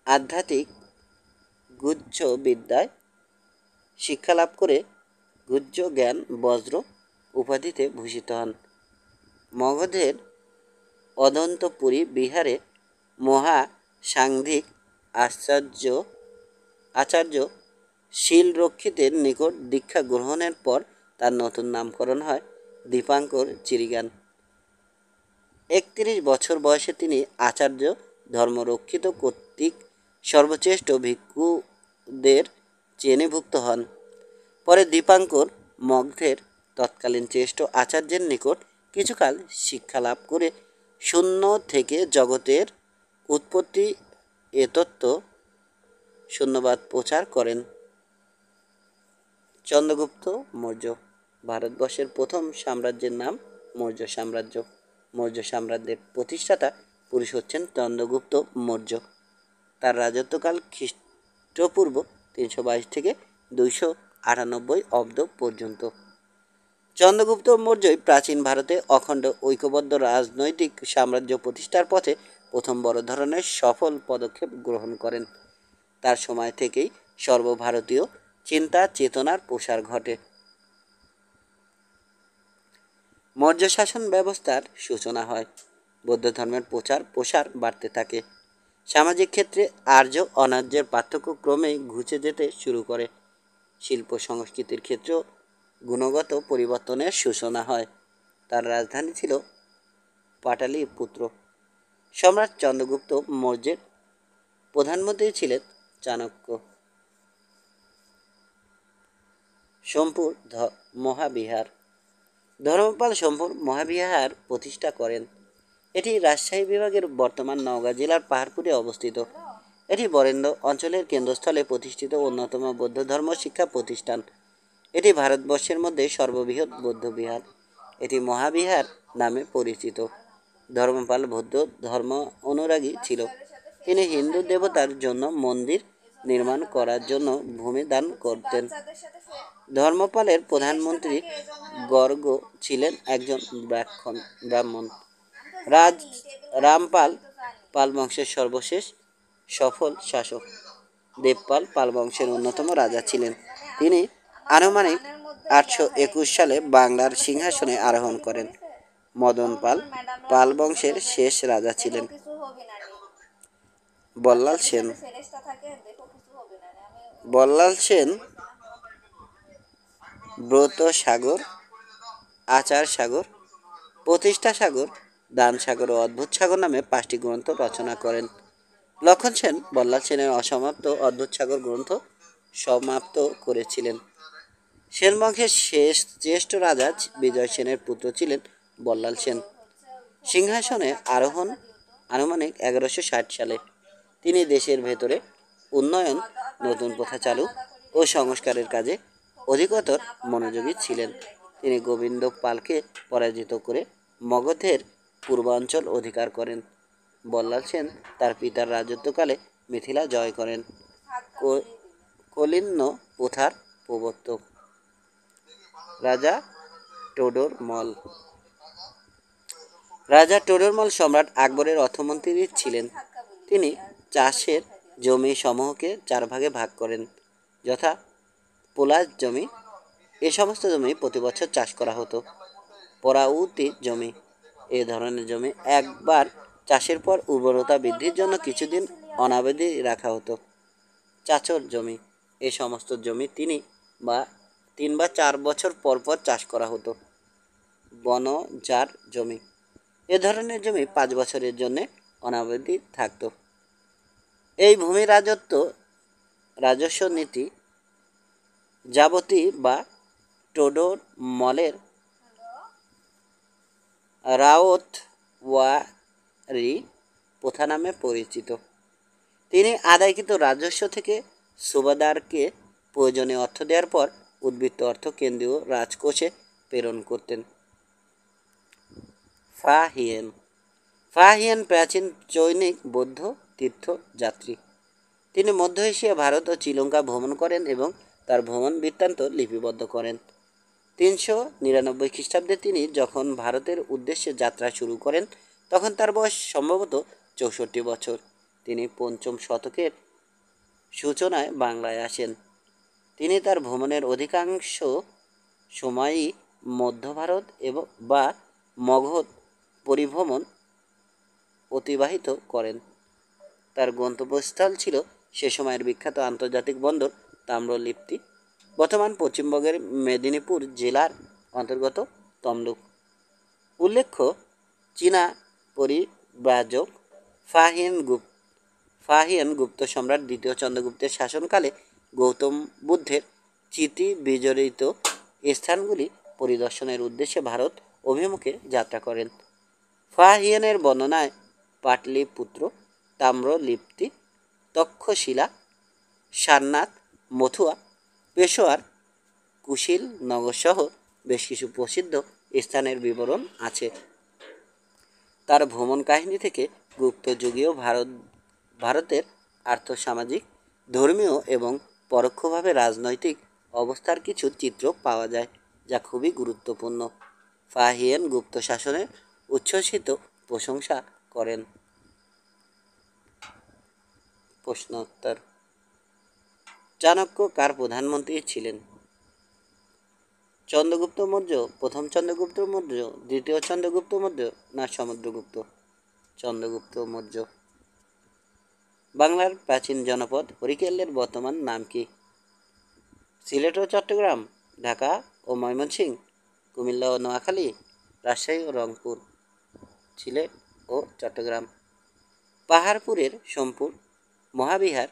আধ্যাত্মিক গুহ্য বিদ্যায় শিক্ষালাভ করে গুহ্য জ্ঞান বজ্র উপাধিতে ভূষিত হন। মগধের অদন্তপুরী বিহারে মহা সাংঘিক আচার্য শীলরক্ষিতের নিকট দীক্ষা গ্রহণের পর তার নতুন নামকরণ হয় দীপাঙ্কর চিরিগান। 31 বছর বয়সে তিনি আচার্য ধর্মরক্ষিত কর্তৃক সর্বশ্রেষ্ঠ ভিক্ষুদের শ্রেণীভুক্ত হন। পরে দীপাঙ্কর মগধের তৎকালীন শ্রেষ্ঠ আচার্যের নিকট কিছুকাল শিক্ষালাভ করে শূন্য থেকে জগতের উৎপত্তি এ তত্ত্ব শূন্যবাদ প্রচার করেন। চন্দ্রগুপ্ত মৌর্য। ভারতবর্ষের প্রথম সাম্রাজ্যের নাম মৌর্য সাম্রাজ্য। মৌর্য সাম্রাজ্যের প্রতিষ্ঠাতা পুরুষ হচ্ছেন চন্দ্রগুপ্ত মৌর্য। তার রাজত্বকাল খ্রিস্টপূর্ব 322 থেকে 298 অব্দ পর্যন্ত। চন্দ্রগুপ্ত মৌর্যই প্রাচীন ভারতে অখণ্ড ঐক্যবদ্ধ রাজনৈতিক সাম্রাজ্য প্রতিষ্ঠার পথে প্রথম বড় ধরনের সফল পদক্ষেপ গ্রহণ করেন। তার সময় থেকেই সর্বভারতীয় চিন্তা চেতনার প্রসার ঘটে। মৌর্য শাসন ব্যবস্থার সূচনা হয়। বৌদ্ধ ধর্মের প্রসার বাড়তে থাকে। সামাজিক ক্ষেত্রে আর্য অনার্যের পার্থক্য ক্রমেই ঘুচে যেতে শুরু করে। শিল্প সংস্কৃতির ক্ষেত্রেও গুণগত পরিবর্তনের সূচনা হয়। তার রাজধানী ছিল পাটালিপুত্র। সম্রাট চন্দ্রগুপ্ত মৌর্যের প্রধানমন্ত্রী ছিলেন চাণক্য। সোমপুর মহাবিহার। ধর্মপাল সোমপুর মহাবিহার প্রতিষ্ঠা করেন। এটি রাজশাহী বিভাগের বর্তমান নওগাঁ জেলার পাহাড়পুরে অবস্থিত। এটি বরেন্দ্র অঞ্চলের কেন্দ্রস্থলে প্রতিষ্ঠিত অন্যতম বৌদ্ধ ধর্ম শিক্ষা প্রতিষ্ঠান। এটি ভারতবর্ষের মধ্যে সর্ববৃহৎ বৌদ্ধবিহার। এটি মহাবিহার নামে পরিচিত। ধর্মপাল বৌদ্ধ ধর্ম অনুরাগী ছিল। তিনি হিন্দু দেবতার জন্য মন্দির নির্মাণ করার জন্য ভূমি দান করতেন। ধর্মপালের প্রধানমন্ত্রী গর্গ ছিলেন একজন ব্রাহ্মণ। রামপাল পাল বংশের সর্বশেষ সফল শাসক। দেবপাল পাল বংশের অন্যতম রাজা ছিলেন। তিনি আনুমানিক 821 সালে বাংলার সিংহাসনে আরোহণ করেন। মদন পাল পাল বংশের শেষ রাজা ছিলেন। বল্লাল সেন। বল্লাল সেন ব্রত সাগর, আচার সাগর প্রতিষ্ঠা সাগর, দান সাগর ও অদ্ভুত সাগর নামে 5টি গ্রন্থ রচনা করেন। লক্ষণ সেন বল্লাল সেনের অসমাপ্ত অদ্ভুত সাগর গ্রন্থ সমাপ্ত করেছিলেন। সেন বংশের শেষ জ্যেষ্ঠ রাজা বিজয় সেনের পুত্র ছিলেন বল্লাল সেন। সিংহাসনে আরোহণ আনুমানিক 1160 সালে। তিনি দেশের ভেতরে উন্নয়ন, নতুন প্রথা চালু ও সংস্কারের কাজে অধিকতর মনোযোগী ছিলেন। তিনি গোবিন্দ পালকে পরাজিত করে মগধের পূর্বাঞ্চল অধিকার করেন। বল্লাল সেন তার পিতার রাজত্বকালে মিথিলা জয় করেন। কলিন্য প্রথার প্রবর্তক রাজা টোডরমল। রাজা টোডরমল সম্রাট আকবরের অর্থমন্ত্রী ছিলেন। তিনি চাষের জমি সমূহকে 4 ভাগে ভাগ করেন, যথা পোলাজ জমি, এ সমস্ত জমি প্রতি বছর চাষ করা হতো। পরাউতি জমি, এ ধরনের জমি একবার চাষের পর উর্বরতা বৃদ্ধির জন্য কিছুদিন অনাবাদি রাখা হতো। চাচর জমি, এ সমস্ত জমি 3 বা 4 বছর পর পর চাষ করা হতো। বনজার জমি, এ ধরনের জমি 5 বছরের জন্য অনাবাদি থাকত। এই ভূমি রাজস্ব নীতি যাবতী বা টোডরমলের রাওতওয়ারি প্রথা নামে পরিচিত। তিনি আদায়কৃত রাজস্ব থেকে সুবাদারকে প্রয়োজনীয় অর্থ দেওয়ার পর উদ্বৃত্ত অর্থ কেন্দ্রীয় রাজকোষে প্রেরণ করতেন। ফাহিয়েন ফাহিয়েন প্রাচীন চৈনিক বৌদ্ধ তীর্থযাত্রী। তিনি মধ্য এশিয়া, ভারত ও শ্রীলঙ্কা ভ্রমণ করেন এবং তার ভ্রমণ বৃত্তান্ত লিপিবদ্ধ করেন। 399 খ্রিস্টাব্দে তিনি যখন ভারতের উদ্দেশ্যে যাত্রা শুরু করেন তখন তার বয়স সম্ভবত 64 বছর। তিনি 5ম শতকের সূচনায় বাংলায় আসেন। তিনি তার ভ্রমণের অধিকাংশ সময়ই মধ্য ভারত বা মগধ পরিভ্রমণ অতিবাহিত করেন। তার গন্তব্যস্থল ছিল সে সময়ের বিখ্যাত আন্তর্জাতিক বন্দর তাম্রলিপ্তি, বর্তমান পশ্চিমবঙ্গের মেদিনীপুর জেলার অন্তর্গত তমলুক। উল্লেখ্য, চীনা পরিব্রাজক ফাহিয়েন গুপ্ত সম্রাট 2য় চন্দ্রগুপ্তের শাসনকালে গৌতম বুদ্ধের স্মৃতি বিজড়িত স্থানগুলি পরিদর্শনের উদ্দেশ্যে ভারত অভিমুখে যাত্রা করেন। ফাহিয়েনের বর্ণনায় পাটলিপুত্র, তাম্রলিপ্তি, তক্ষশিলা, সারনাথ, মথুয়া, পেশোয়ার, কুশীলনগর সহ বেশ কিছু প্রসিদ্ধ স্থানের বিবরণ আছে। তার ভ্রমণ কাহিনী থেকে গুপ্তযুগীয় ভারতের আর্থসামাজিক, ধর্মীয় এবং পরোক্ষভাবে রাজনৈতিক অবস্থার কিছু চিত্র পাওয়া যায়, যা খুবই গুরুত্বপূর্ণ। ফাহিয়েন গুপ্ত শাসনের উচ্ছ্বসিত প্রশংসা করেন। প্রশ্নোত্তর: চাণক্য কার প্রধানমন্ত্রী ছিলেন? চন্দ্রগুপ্ত মৌর্য, প্রথম চন্দ্রগুপ্ত মৌর্য, দ্বিতীয় চন্দ্রগুপ্ত মৌর্য না সমুদ্রগুপ্ত? চন্দ্রগুপ্ত মৌর্য। বাংলার প্রাচীন জনপদ হরিকেলের বর্তমান নাম কি? সিলেট ও চট্টগ্রাম, ঢাকা ও ময়মনসিংহ, কুমিল্লা ও নোয়াখালী, রাজশাহী ও রংপুর। সিলেট ও চট্টগ্রাম। পাহাড়পুরের সোমপুর মহাবিহার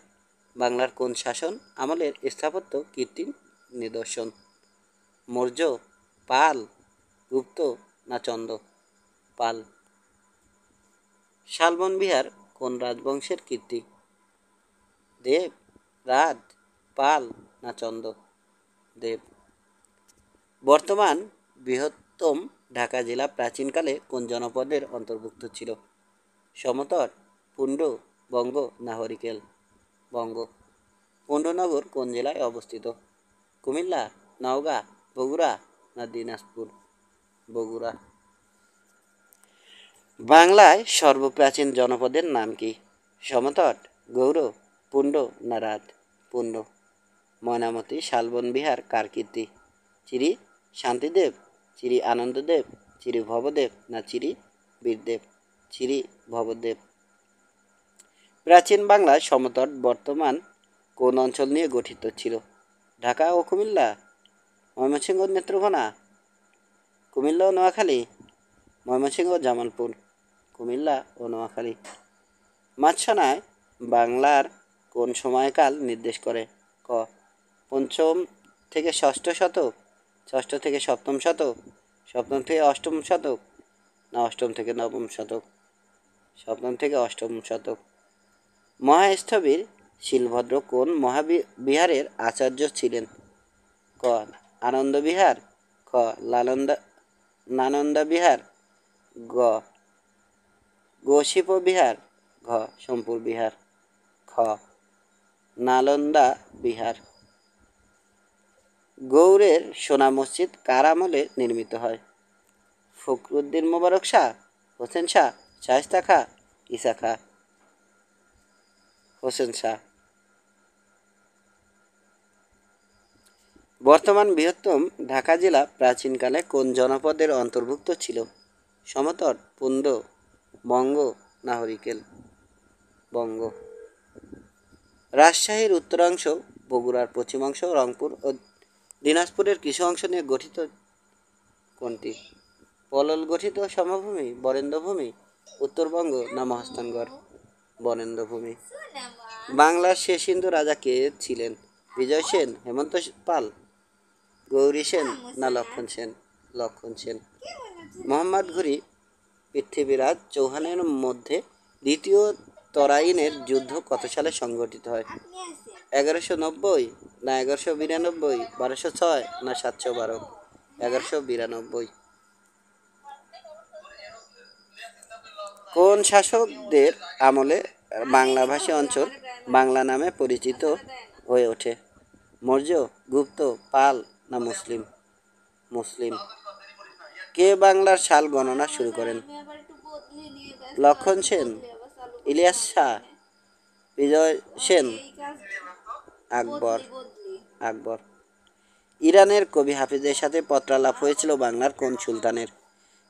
বাংলার কোন শাসন আমলের স্থাপত্য কীর্তির নিদর্শন? মৌর্য, পাল, গুপ্ত না চন্দ? পাল। শালবন বিহার কোন রাজবংশের কীর্তি? দেব, রাজ, পাল না চন্দ? দেব। বর্তমান বৃহত্তম ঢাকা জেলা প্রাচীনকালে কোন জনপদের অন্তর্ভুক্ত ছিল? সমতট, পুণ্ড, বঙ্গ না হরিকেল? বঙ্গ। পুণ্ডনগর কোন জেলায় অবস্থিত? কুমিল্লা, নওগাঁ, বগুড়া না দিনাজপুর? বগুড়া। বাংলায় সর্বপ্রাচীন জনপদের নাম কি? সমতট, গৌড়, পুণ্ড না রাত? পুণ্ড। ময়নামতি শালবন বিহার কার কীর্তি? শ্রী শান্তিদেব, শ্রী আনন্দদেব, শ্রী ভবদেব না শ্রী বীরদেব? শ্রী ভবদেব। প্রাচীন বাংলার সমতট বর্তমান কোন অঞ্চল নিয়ে গঠিত ছিল? ঢাকা ও কুমিল্লা, ময়মনসিংহ ও নেত্রকোনা, কুমিল্লা ও নোয়াখালী ময়মনসিংহ ও জামালপুর, কুমিল্লা ও নোয়াখালী। মাছরাঙায় বাংলার কোন সময়কাল নির্দেশ করে? ক পঞ্চম থেকে ষষ্ঠ শতক, ষষ্ঠ থেকে সপ্তম শতক, সপ্তম থেকে অষ্টম শতক, না অষ্টম থেকে নবম শতক? সপ্তম থেকে অষ্টম শতক। মহাস্থবির শিলভদ্র কোন মহাবিহারের আচার্য ছিলেন? ক আনন্দ বিহার, খ নানন্দা বিহার, গ গোসিপ বিহার, ঘ সোমপুর বিহার, খ নালন্দা বিহার। গৌড়ের সোনা মসজিদ কার আমলে নির্মিত হয়? ফখরুদ্দিন মোবারক শাহ, হোসেন শাহ, শায়েস্তা খাঁ, ঈসা খাঁ? হোসেন শাহ। বর্তমান বৃহত্তম ঢাকা জেলা প্রাচীনকালে কোন জনপদের অন্তর্ভুক্ত ছিল? সমতট, পুন্ড, বঙ্গ, না হরিকেল? বঙ্গ। রাজশাহীর উত্তরাংশ, বগুড়ার পশ্চিমাংশ, রংপুর ও দিনাজপুরের কিছু অংশ নিয়ে গঠিত কোনটি? পলল গঠিত সমভূমি, বরেন্দ্রভূমি, উত্তরবঙ্গ, না মহাস্থানগড়? বরেন্দ্রভূমি। বাংলার শেষ হিন্দু রাজা কে ছিলেন? বিজয় সেন, হেমন্ত পাল, গৌরী সেন, না লক্ষণ সেন? লক্ষণ সেন। মোহাম্মদ ঘুরি পৃথ্বীরাজ চৌহানের মধ্যে দ্বিতীয় তরাইনের যুদ্ধ কত সালে সংঘটিত হয়? 1190, না 1192, 1206, না 712? 1192। কোন শাসকদের আমলে বাংলাভাষী অঞ্চল বাংলা নামে পরিচিত হয়ে ওঠে? মৌর্য, গুপ্ত, পাল, না মুসলিম? মুসলিম। কে বাংলার সাল গণনা শুরু করেন? লক্ষণ সেন, ইলিয়াস শাহ, বিজয় সেন, আকবর? আকবর। ইরানের কবি হাফিজের সাথে পত্রালাপ হয়েছিল বাংলার কোন সুলতানের?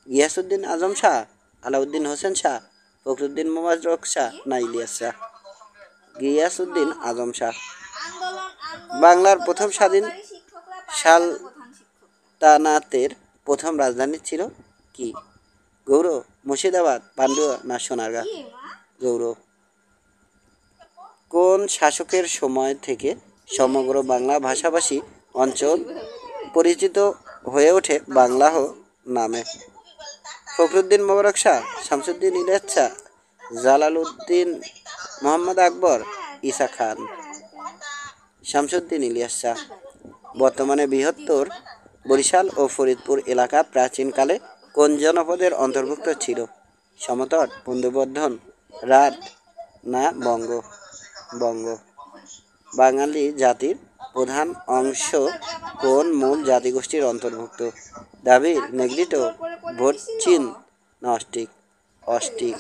গিয়াসউদ্দিন আজম শাহ, আলাউদ্দিন হোসেন শাহ, ফখরুদ্দিন মোবারক শাহ, না ইলিয়াস শাহ? গিয়াসউদ্দিন আজম শাহ। বাংলার প্রথম স্বাধীন সালতানাতের প্রথম রাজধানী ছিল কি? গৌড়, মুর্শিদাবাদ, পান্ডুয়া, না সোনারগাঁ? গৌড়। কোন শাসকের সময় থেকে সমগ্র বাংলা ভাষাভাষী অঞ্চল পরিচিত হয়ে ওঠে বাংলাহ নামে? ফখরুদ্দিন মোবারক শাহ, শামসুদ্দিন ইলিয়াস শাহ, জালালউদ্দিন মোহাম্মদ আকবর, ঈসা খান? শামসুদ্দিন ইলিয়াস শাহ। বর্তমানে বৃহত্তর বরিশাল ও ফরিদপুর এলাকা প্রাচীনকালে কোন জনপদের অন্তর্ভুক্ত ছিল? সমতট, পুন্ড্রবর্ধন, রাঢ়, না বঙ্গ? বঙ্গ। বাঙালি জাতির প্রধান অংশ কোন মূল জাতিগোষ্ঠীর অন্তর্ভুক্ত? দ্রাবিড়, নেগ্রিটো, ভোটচীন, না অস্ট্রিক? অস্ট্রিক।